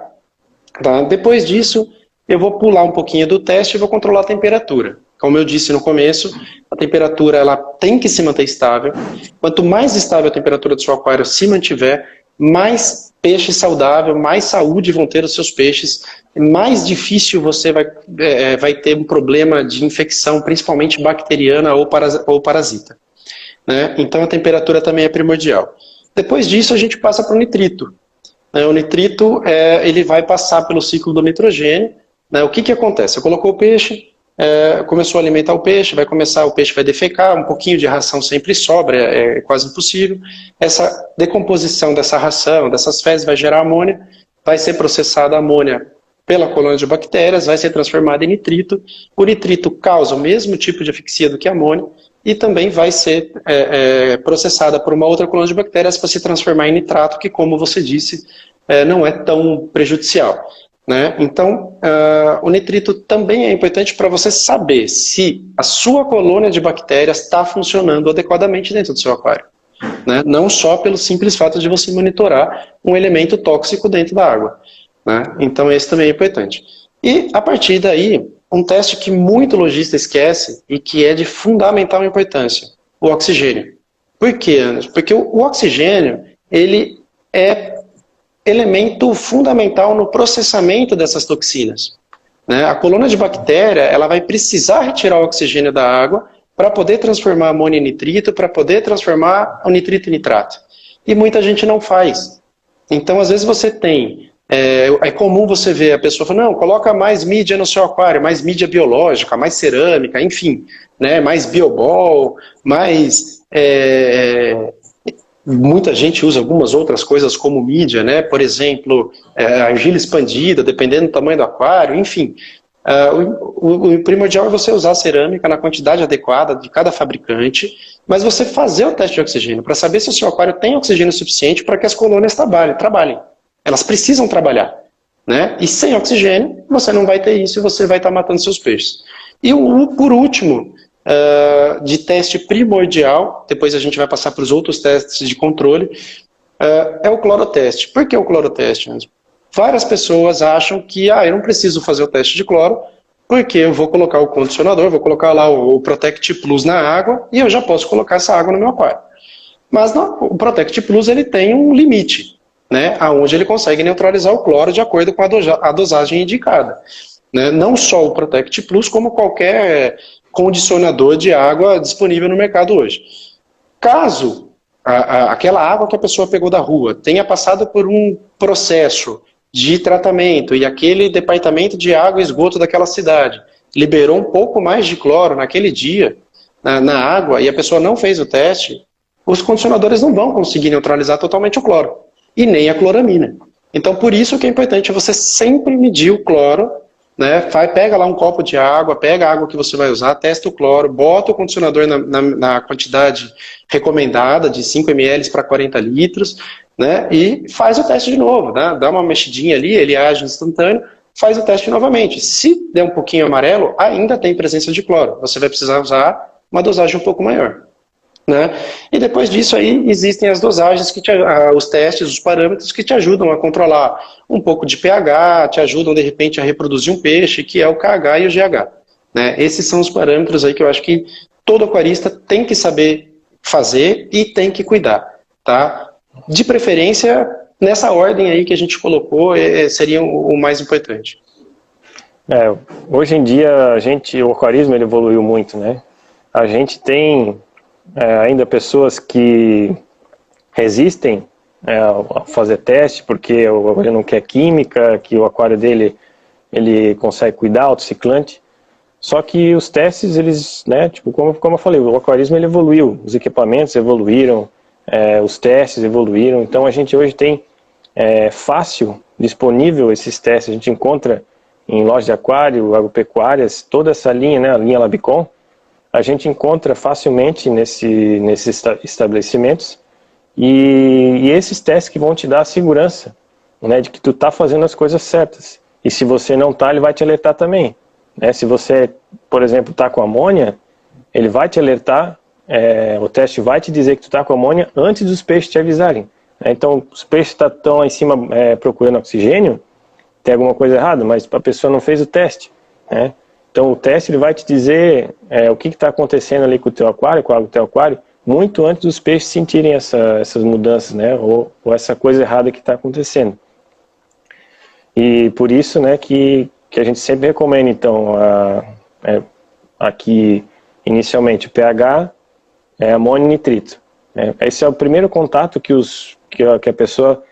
Tá? Depois disso, eu vou pular um pouquinho do teste e vou controlar a temperatura. Como eu disse no começo, a temperatura ela tem que se manter estável. Quanto mais estável a temperatura do seu aquário se mantiver, mais peixe saudável, mais saúde vão ter os seus peixes, mais difícil você vai ter um problema de infecção, principalmente bacteriana ou parasita. Né? Então a temperatura também é primordial. Depois disso a gente passa para o nitrito. O nitrito ele vai passar pelo ciclo do nitrogênio. Né? O que acontece? Você colocou o peixe, começou a alimentar o peixe vai defecar, um pouquinho de ração sempre sobra, é quase impossível. Essa decomposição dessa ração, dessas fezes vai gerar amônia, vai ser processada a amônia pela colônia de bactérias, vai ser transformada em nitrito. O nitrito causa o mesmo tipo de asfixia do que a amônia e também vai ser processada por uma outra colônia de bactérias para se transformar em nitrato, que, como você disse, não é tão prejudicial. Né? Então, o nitrito também é importante para você saber se a sua colônia de bactérias está funcionando adequadamente dentro do seu aquário. Né? Não só pelo simples fato de você monitorar um elemento tóxico dentro da água. Né? Então, esse também é importante. E, a partir daí, um teste que muito lojista esquece e que é de fundamental importância, o oxigênio. Por quê, Anderson? Porque o oxigênio, ele é elemento fundamental no processamento dessas toxinas. Né? A colônia de bactéria ela vai precisar retirar o oxigênio da água para poder transformar a amônia em nitrito, para poder transformar o nitrito em nitrato. E muita gente não faz. Então, às vezes você tem... É comum você ver a pessoa falando, não, coloca mais mídia no seu aquário, mais mídia biológica, mais cerâmica, enfim, né? Mais biobol, mais... Muita gente usa algumas outras coisas como mídia, né? Por exemplo, argila expandida, dependendo do tamanho do aquário, enfim. O primordial é você usar a cerâmica na quantidade adequada de cada fabricante, mas você fazer o teste de oxigênio para saber se o seu aquário tem oxigênio suficiente para que as colônias trabalhem. Elas precisam trabalhar. Né? E sem oxigênio, você não vai ter isso e você vai estar matando seus peixes. E por último... de teste primordial, depois a gente vai passar para os outros testes de controle, é o cloroteste. Por que o cloroteste? Várias pessoas acham que eu não preciso fazer o teste de cloro, porque eu vou colocar o condicionador, vou colocar lá o Protect Plus na água e eu já posso colocar essa água no meu aquário. Mas não, o Protect Plus ele tem um limite, né, onde ele consegue neutralizar o cloro de acordo com a dosagem indicada. Né? Não só o Protect Plus, como qualquer condicionador de água disponível no mercado hoje. Caso aquela água que a pessoa pegou da rua tenha passado por um processo de tratamento e aquele departamento de água e esgoto daquela cidade liberou um pouco mais de cloro naquele dia na água e a pessoa não fez o teste, os condicionadores não vão conseguir neutralizar totalmente o cloro e nem a cloramina. Então, por isso que é importante você sempre medir o cloro. Né? Pega lá um copo de água, pega a água que você vai usar, testa o cloro, bota o condicionador na quantidade recomendada de 5 ml para 40 litros, né? E faz o teste de novo, né? Dá uma mexidinha ali, ele age instantâneo, faz o teste novamente. Se der um pouquinho amarelo, ainda tem presença de cloro, você vai precisar usar uma dosagem um pouco maior. Né? E depois disso aí existem as dosagens, os testes, os parâmetros que te ajudam a controlar um pouco de pH, te ajudam de repente a reproduzir um peixe, que é o KH e o GH. Né? Esses são os parâmetros aí que eu acho que todo aquarista tem que saber fazer e tem que cuidar. Tá? De preferência, nessa ordem aí que a gente colocou, seria o mais importante. Hoje em dia o aquarismo ele evoluiu muito, né? A gente tem... ainda pessoas que resistem a fazer teste porque ele não quer química, que o aquário dele ele consegue cuidar, autociclante. Só que os testes, eles, né, tipo, como eu falei, o aquarismo ele evoluiu, os equipamentos evoluíram, os testes evoluíram, então a gente hoje tem fácil, disponível esses testes, a gente encontra em lojas de aquário, agropecuárias, toda essa linha, né, a linha Labicon, a gente encontra facilmente nesses estabelecimentos, e esses testes que vão te dar a segurança, né, de que tu está fazendo as coisas certas, e se você não está, ele vai te alertar também, né? Se você, por exemplo, está com amônia, ele vai te alertar, o teste vai te dizer que tu está com amônia antes dos peixes te avisarem. Então, os peixes estão lá em cima procurando oxigênio, tem alguma coisa errada, mas a pessoa não fez o teste, né? Então, o teste ele vai te dizer o que está acontecendo ali com o teu aquário, com a água do teu aquário, muito antes dos peixes sentirem essas mudanças, né? Ou essa coisa errada que está acontecendo. E por isso, né, que a gente sempre recomenda, então, aqui, inicialmente, o pH, amônio e nitrito. Esse é o primeiro contato que a pessoa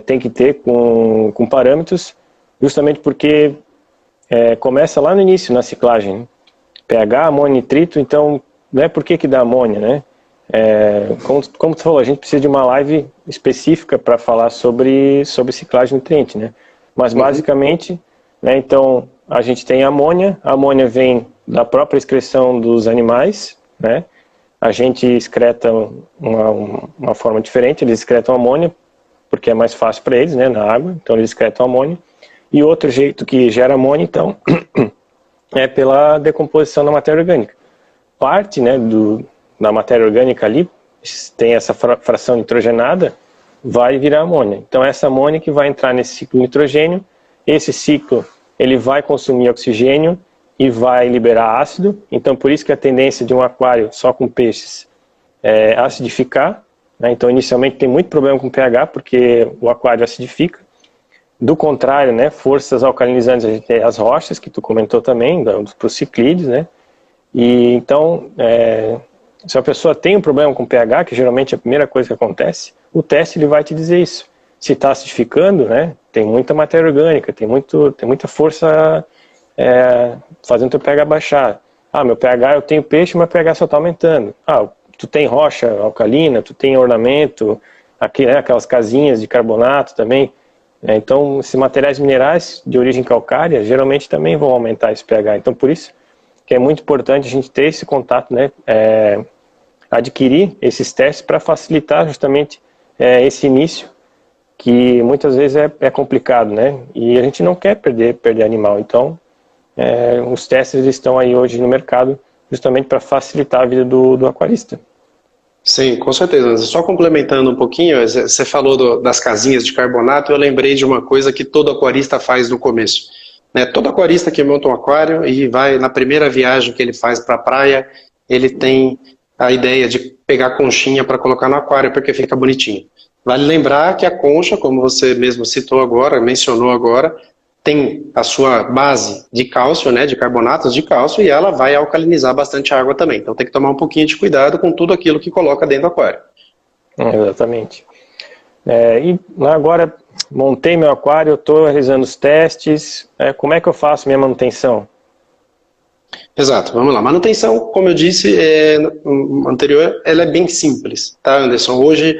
tem que ter com parâmetros, justamente porque começa lá no início, na ciclagem, né? pH, amônio e nitrito, então, não é por que dá amônia, né? Como tu falou, a gente precisa de uma live específica para falar sobre ciclagem de nutriente, né? Mas basicamente, né, então, a gente tem a amônia vem da própria excreção dos animais, né? A gente excreta uma forma diferente, eles excretam amônia, porque é mais fácil para eles, né, na água, então eles excretam amônia. E outro jeito que gera amônia, então, é pela decomposição da matéria orgânica. Parte, né, da matéria orgânica ali, tem essa fração nitrogenada, vai virar amônia. Então essa amônia que vai entrar nesse ciclo de nitrogênio, esse ciclo ele vai consumir oxigênio e vai liberar ácido, então por isso que a tendência de um aquário só com peixes é acidificar, né? Então inicialmente tem muito problema com pH, porque o aquário acidifica. Do contrário, né, forças alcalinizantes, a gente tem as rochas, que tu comentou também, para os ciclídeos, né? E então, se a pessoa tem um problema com pH, que geralmente é a primeira coisa que acontece, o teste ele vai te dizer isso. Se está acidificando, né, tem muita matéria orgânica, tem muita força fazendo o teu pH baixar. Meu pH, eu tenho peixe, mas o pH só está aumentando. Tu tem rocha alcalina, tu tem ornamento, aquelas casinhas de carbonato também. Então, esses materiais minerais de origem calcária, geralmente também vão aumentar esse pH. Então, por isso que é muito importante a gente ter esse contato, né, adquirir esses testes para facilitar justamente esse início, que muitas vezes é complicado, né? E a gente não quer perder animal. Então, os testes eles estão aí hoje no mercado justamente para facilitar a vida do aquarista. Sim, com certeza. Só complementando um pouquinho, você falou das casinhas de carbonato, eu lembrei de uma coisa que todo aquarista faz no começo. Né? Todo aquarista que monta um aquário e vai na primeira viagem que ele faz para a praia, ele tem a ideia de pegar conchinha para colocar no aquário, porque fica bonitinho. Vale lembrar que a concha, como você mesmo citou agora, mencionou agora, tem a sua base de cálcio, né, de carbonatos de cálcio, e ela vai alcalinizar bastante a água também. Então tem que tomar um pouquinho de cuidado com tudo aquilo que coloca dentro do aquário. Exatamente. E agora, montei meu aquário, estou realizando os testes, como é que eu faço minha manutenção? Exato, vamos lá. Manutenção, como eu disse anterior, ela é bem simples, tá, Anderson? Hoje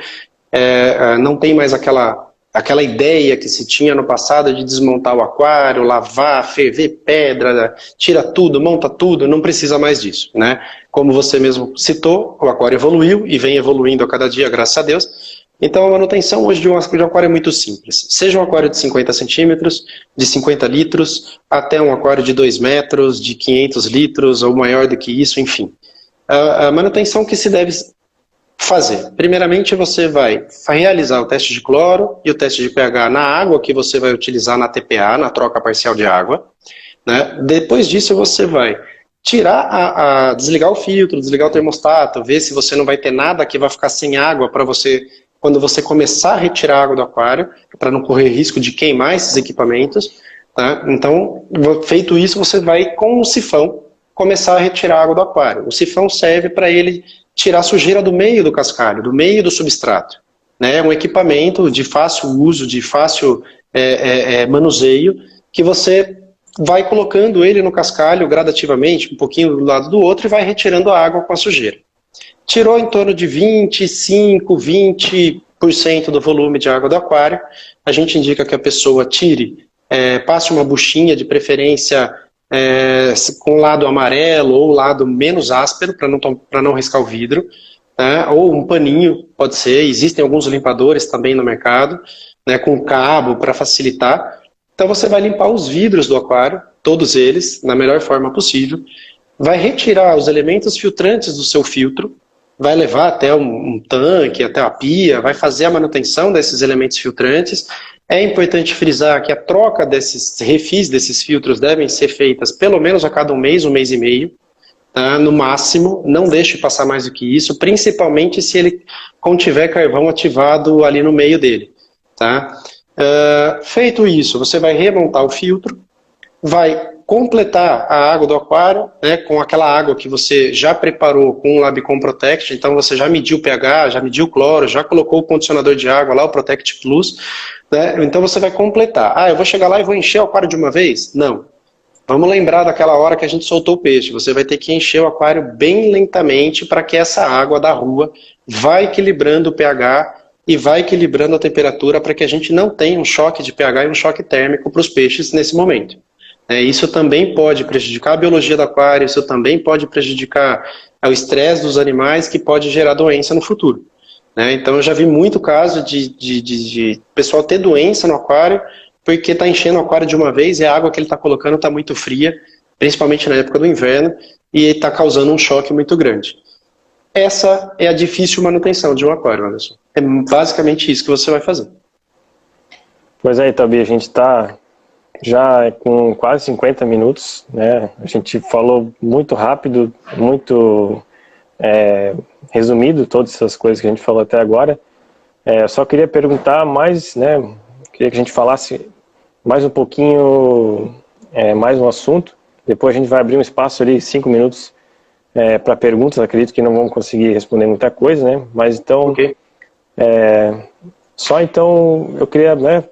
não tem mais aquela ideia que se tinha no passado de desmontar o aquário, lavar, ferver pedra, tira tudo, monta tudo, não precisa mais disso, né? Como você mesmo citou, o aquário evoluiu e vem evoluindo a cada dia, graças a Deus. Então a manutenção hoje de um aquário é muito simples. Seja um aquário de 50 centímetros, de 50 litros, até um aquário de 2 metros, de 500 litros ou maior do que isso, enfim. A manutenção que se deve fazer. Primeiramente você vai realizar o teste de cloro e o teste de pH na água que você vai utilizar na TPA, na troca parcial de água, né? Depois disso você vai tirar desligar o filtro, desligar o termostato, ver se você não vai ter nada que vai ficar sem água para você, quando você começar a retirar a água do aquário, para não correr risco de queimar esses equipamentos, tá? Então, feito isso, você vai com o sifão começar a retirar a água do aquário. O sifão serve para ele tirar a sujeira do meio do cascalho, do meio do substrato. É um equipamento de fácil uso, de fácil manuseio, que você vai colocando ele no cascalho gradativamente, um pouquinho do lado do outro, e vai retirando a água com a sujeira. tirou em torno de 25, 20% do volume de água do aquário, a gente indica que a pessoa tire, passe uma buchinha, de preferência com lado amarelo ou lado menos áspero, para não riscar o vidro, né? Ou um paninho, pode ser, existem alguns limpadores também no mercado, né, com cabo para facilitar. Então você vai limpar os vidros do aquário, todos eles, na melhor forma possível, vai retirar os elementos filtrantes do seu filtro, vai levar até um tanque, até a pia, vai fazer a manutenção desses elementos filtrantes. É importante frisar que a troca desses refis, desses filtros, devem ser feitas pelo menos a cada um mês e meio, tá? No máximo, não deixe passar mais do que isso, principalmente se ele contiver carvão ativado ali no meio dele. Tá? Feito isso, você vai remontar o filtro, vai completar a água do aquário, né, com aquela água que você já preparou com o Labicon Protect. Então você já mediu o pH, já mediu o cloro, já colocou o condicionador de água lá, o Protect Plus, né? Então você vai completar. Eu vou chegar lá e vou encher o aquário de uma vez? Não. Vamos lembrar daquela hora que a gente soltou o peixe. Você vai ter que encher o aquário bem lentamente para que essa água da rua vá equilibrando o pH e vai equilibrando a temperatura para que a gente não tenha um choque de pH e um choque térmico para os peixes nesse momento. Isso também pode prejudicar a biologia do aquário, isso também pode prejudicar o estresse dos animais, que pode gerar doença no futuro. Então eu já vi muito caso de pessoal ter doença no aquário porque está enchendo o aquário de uma vez e a água que ele está colocando está muito fria, principalmente na época do inverno, e está causando um choque muito grande. Essa é a difícil manutenção de um aquário, Anderson. É basicamente isso que você vai fazer. Pois é, Itabi, a gente está já com quase 50 minutos, né? A gente falou muito rápido, muito resumido todas essas coisas que a gente falou até agora. Só queria perguntar mais, né? Queria que a gente falasse mais um pouquinho, mais um assunto. Depois a gente vai abrir um espaço ali, 5 minutos, para perguntas. Acredito que não vamos conseguir responder muita coisa, né? Mas então, okay. Só então eu queria, né,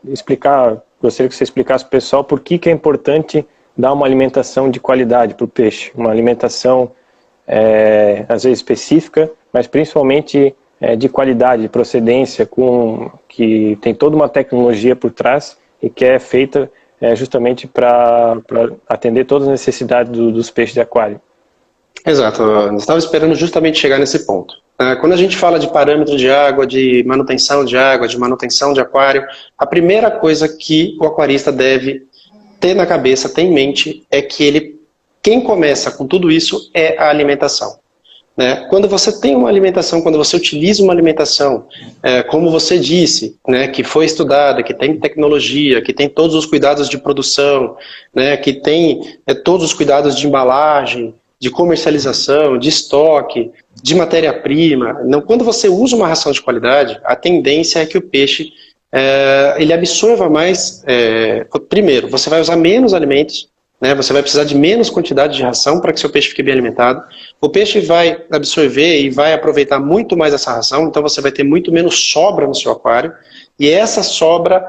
gostaria que você explicasse para o pessoal por que é importante dar uma alimentação de qualidade para o peixe. Uma alimentação, às vezes específica, mas principalmente de qualidade, de procedência, que tem toda uma tecnologia por trás e que é feita justamente para atender todas as necessidades dos peixes de aquário. Exato, eu estava esperando justamente chegar nesse ponto. Quando a gente fala de parâmetro de água, de manutenção de água, de manutenção de aquário, a primeira coisa que o aquarista deve ter na cabeça, ter em mente, é que quem começa com tudo isso é a alimentação. Quando você tem uma alimentação, quando você utiliza uma alimentação, como você disse, que foi estudada, que tem tecnologia, que tem todos os cuidados de produção, que tem todos os cuidados de embalagem, de comercialização, de estoque, de matéria-prima. Quando você usa uma ração de qualidade, a tendência é que o peixe ele absorva mais. Primeiro, você vai usar menos alimentos, você vai precisar de menos quantidade de ração para que seu peixe fique bem alimentado. O peixe vai absorver e vai aproveitar muito mais essa ração, então você vai ter muito menos sobra no seu aquário, e essa sobra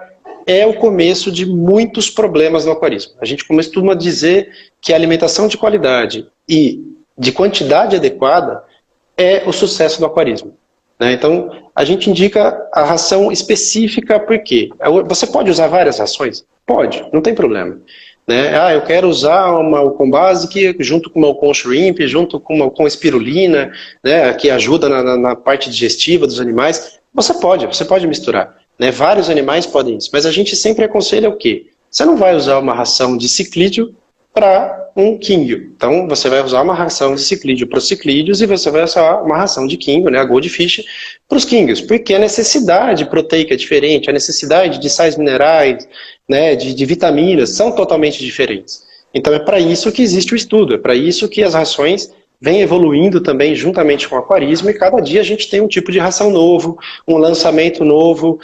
é o começo de muitos problemas no aquarismo. A gente costuma dizer que a alimentação de qualidade e de quantidade adequada é o sucesso do aquarismo. Então, a gente indica a ração específica, por quê? Você pode usar várias rações? Pode, não tem problema. Eu quero usar uma Alcon Basic junto com uma Alcon Shrimp, junto com uma Alcon Espirulina, que ajuda na parte digestiva dos animais. Você pode misturar. Vários animais podem isso, mas a gente sempre aconselha o quê? Você não vai usar uma ração de ciclídeo para um quingue. Então você vai usar uma ração de ciclídeo para os ciclídeos e você vai usar uma ração de quingue, a goldfish, para os quingues, porque a necessidade proteica é diferente, a necessidade de sais minerais, de vitaminas são totalmente diferentes. Então é para isso que existe o estudo, é para isso que as rações vem evoluindo também juntamente com o aquarismo, e cada dia a gente tem um tipo de ração novo, um lançamento novo,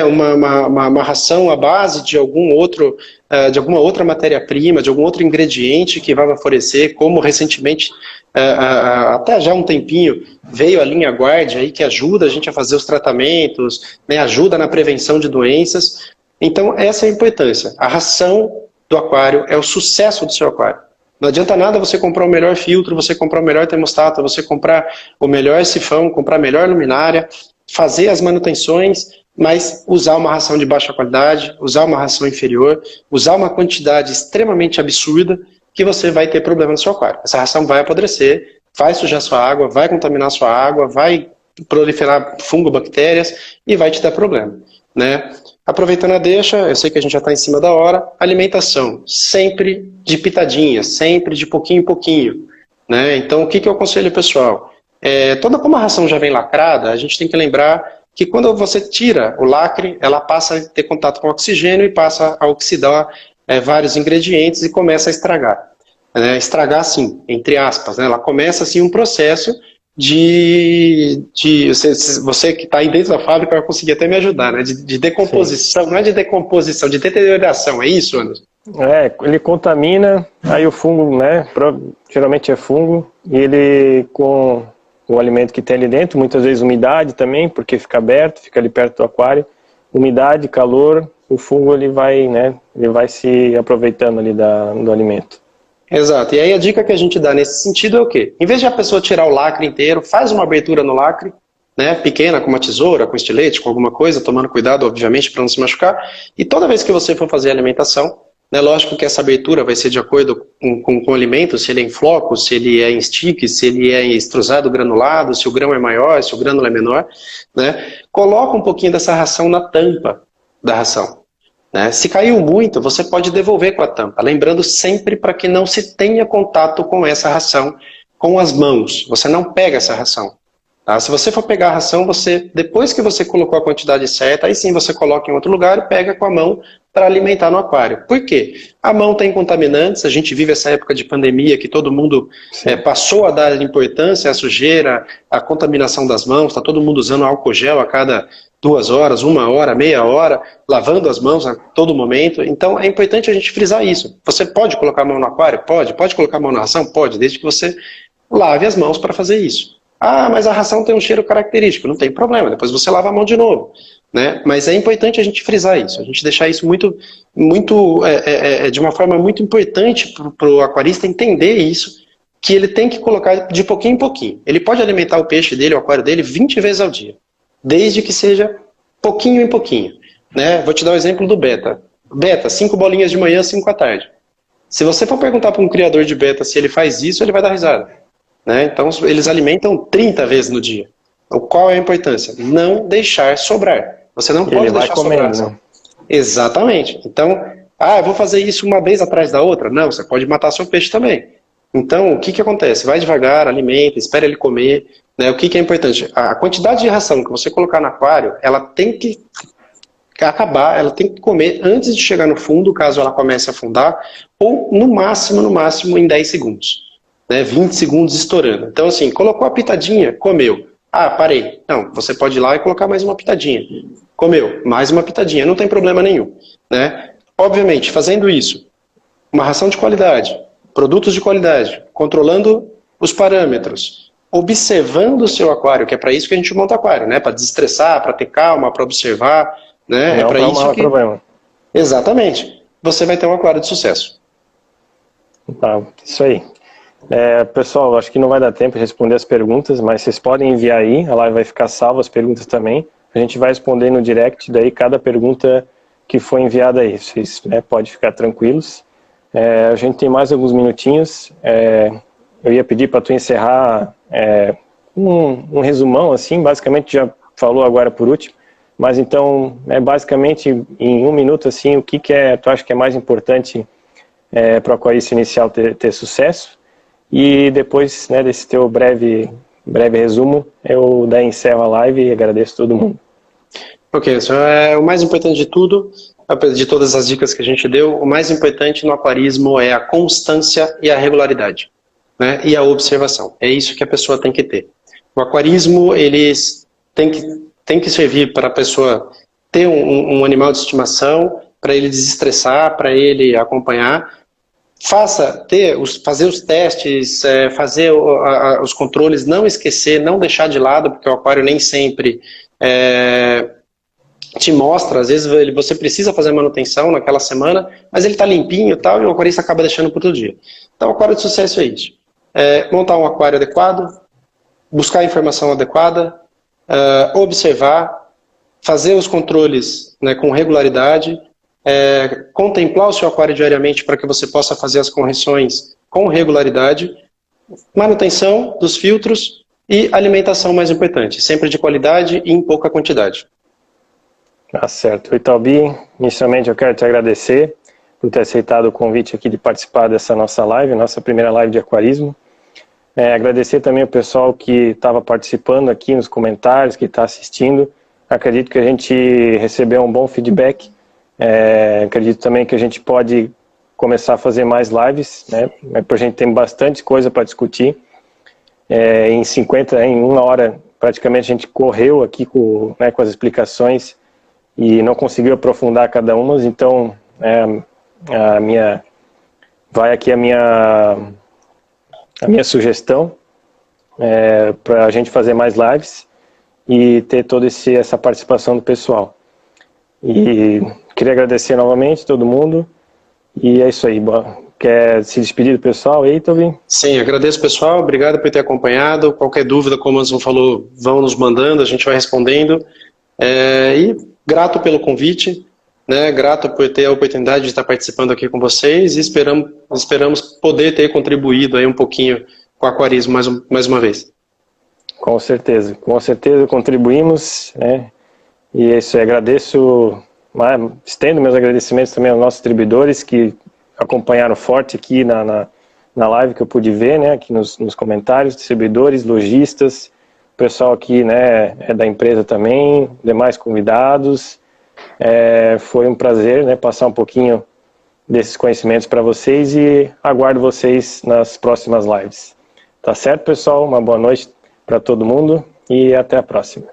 uma ração à base de alguma outra matéria-prima, de algum outro ingrediente que vai favorecer, como recentemente, até já há um tempinho, veio a linha Guard aí, que ajuda a gente a fazer os tratamentos, ajuda na prevenção de doenças. Então essa é a importância. A ração do aquário é o sucesso do seu aquário. Não adianta nada você comprar o melhor filtro, você comprar o melhor termostato, você comprar o melhor sifão, comprar a melhor luminária, fazer as manutenções, mas usar uma ração de baixa qualidade, usar uma ração inferior, usar uma quantidade extremamente absurda, que você vai ter problema no seu aquário. Essa ração vai apodrecer, vai sujar sua água, vai contaminar sua água, vai proliferar fungo, bactérias e vai te dar problema, né? Aproveitando a deixa, eu sei que a gente já está em cima da hora, alimentação, sempre de pitadinha, sempre de pouquinho em pouquinho, né? Então, o que eu aconselho, pessoal? Toda como a ração já vem lacrada, a gente tem que lembrar que quando você tira o lacre, ela passa a ter contato com o oxigênio e passa a oxidar vários ingredientes e começa a estragar. Estragar assim, entre aspas, né? Ela começa assim um processo você que está aí dentro da fábrica vai conseguir até me ajudar, né? De decomposição. Sim. Não é de decomposição, de deterioração, é isso, Anderson? Ele contamina, aí o fungo, né? Geralmente é fungo, e ele com o alimento que tem ali dentro, muitas vezes umidade também, porque fica aberto, fica ali perto do aquário, umidade, calor, o fungo ele vai se aproveitando ali do alimento. Exato, e aí a dica que a gente dá nesse sentido é o quê? Em vez de a pessoa tirar o lacre inteiro, faz uma abertura no lacre, né, pequena, com uma tesoura, com estilete, com alguma coisa, tomando cuidado, obviamente, para não se machucar, e toda vez que você for fazer alimentação, né, lógico que essa abertura vai ser de acordo com o alimento, se ele é em floco, se ele é em stick, se ele é em extrusado granulado, se o grão é maior, se o grânulo é menor, né, coloca um pouquinho dessa ração na tampa da ração. Né? Se caiu muito, você pode devolver com a tampa, lembrando sempre para que não se tenha contato com essa ração com as mãos. Você não pega essa ração. Tá? Se você for pegar a ração, depois que você colocou a quantidade certa, aí sim você coloca em outro lugar e pega com a mão para alimentar no aquário. Por quê? A mão tem contaminantes, a gente vive essa época de pandemia que todo mundo passou a dar importância à sujeira, à contaminação das mãos, está todo mundo usando álcool gel a cada 2 horas, 1 hora, meia hora, lavando as mãos a todo momento. Então é importante a gente frisar isso. Você pode colocar a mão no aquário? Pode. Pode colocar a mão na ração? Pode, desde que você lave as mãos para fazer isso. Ah, mas a ração tem um cheiro característico. Não tem problema, depois você lava a mão de novo. Né? Mas é importante a gente frisar isso, a gente deixar isso de uma forma muito importante para o aquarista entender isso, que ele tem que colocar de pouquinho em pouquinho. Ele pode alimentar o peixe dele, o aquário dele, 20 vezes ao dia, desde que seja pouquinho em pouquinho. Né? Vou te dar o exemplo do beta. Beta, 5 bolinhas de manhã, 5 à tarde. Se você for perguntar para um criador de beta se ele faz isso, ele vai dar risada. Né? Então eles alimentam 30 vezes no dia. Qual é a importância? Não deixar sobrar. Você não pode deixar sobrar. Né? Exatamente. Então, eu vou fazer isso uma vez atrás da outra? Não, você pode matar seu peixe também. Então, o que acontece? Vai devagar, alimenta, espera ele comer. Né? O que é importante? A quantidade de ração que você colocar no aquário, ela tem que acabar, ela tem que comer antes de chegar no fundo, caso ela comece a afundar, ou no máximo em 10 segundos. Né? 20 segundos estourando. Então, assim, colocou a pitadinha, comeu. Parei. Não, você pode ir lá e colocar mais uma pitadinha. Comeu, mais uma pitadinha, não tem problema nenhum. Né? Obviamente, fazendo isso, uma ração de qualidade, produtos de qualidade, controlando os parâmetros, observando o seu aquário, que é para isso que a gente monta aquário, né? Para desestressar, para ter calma, para observar. Né? É para isso que... problema. Exatamente. Você vai ter um aquário de sucesso. Tá, isso aí. Pessoal, acho que não vai dar tempo de responder as perguntas, mas vocês podem enviar aí, a live vai ficar salva as perguntas também. A gente vai responder no direct, daí cada pergunta que foi enviada aí. Vocês podem ficar tranquilos. A gente tem mais alguns minutinhos. Eu ia pedir para tu encerrar um resumão, assim, basicamente já falou agora por último, mas então, basicamente em 1 minuto, assim, o que tu acha que é mais importante para o aquarista inicial ter sucesso? E depois desse teu breve resumo, eu daí encerro a live e agradeço todo mundo. Ok, o mais importante de tudo, de todas as dicas que a gente deu, o mais importante no aquarismo é a constância e a regularidade, né? E a observação. É isso que a pessoa tem que ter. O aquarismo, eles tem que servir para a pessoa ter um animal de estimação, para ele desestressar, para ele acompanhar. Fazer os testes, fazer os controles, não esquecer, não deixar de lado, porque o aquário nem sempre te mostra, às vezes você precisa fazer manutenção naquela semana, mas ele está limpinho e tal, e o aquarista acaba deixando para outro dia. Então, o aquário de sucesso é isso. Montar um aquário adequado, buscar a informação adequada, observar, fazer os controles, né, com regularidade, contemplar o seu aquário diariamente para que você possa fazer as correções com regularidade, manutenção dos filtros e alimentação mais importante, sempre de qualidade e em pouca quantidade. Tá certo. Italbi, inicialmente eu quero te agradecer por ter aceitado o convite aqui de participar dessa nossa live, nossa primeira live de aquarismo. Agradecer também o pessoal que estava participando aqui nos comentários, que está assistindo. Acredito que a gente recebeu um bom feedback. Acredito também que a gente pode começar a fazer mais lives, né? A gente tem bastante coisa para discutir. Em uma hora, praticamente a gente correu aqui com as explicações e não conseguiu aprofundar cada uma, então vai aqui a minha sugestão para a gente fazer mais lives e ter toda essa participação do pessoal. E queria agradecer novamente todo mundo, e é isso aí. Quer se despedir do pessoal aí, Tobi? Sim, agradeço pessoal, obrigado por ter acompanhado. Qualquer dúvida, como o Anderson falou, vão nos mandando, a gente vai respondendo. E grato pelo convite, né? Grato por ter a oportunidade de estar participando aqui com vocês, e esperamos poder ter contribuído aí um pouquinho com o aquarismo mais uma vez. Com certeza contribuímos, né? E é isso aí, estendo meus agradecimentos também aos nossos distribuidores que acompanharam forte aqui na live que eu pude ver, né? Aqui nos comentários, distribuidores, lojistas, o pessoal aqui, né, da empresa também, demais convidados. Foi um prazer, né, passar um pouquinho desses conhecimentos para vocês e aguardo vocês nas próximas lives. Tá certo, pessoal? Uma boa noite para todo mundo e até a próxima.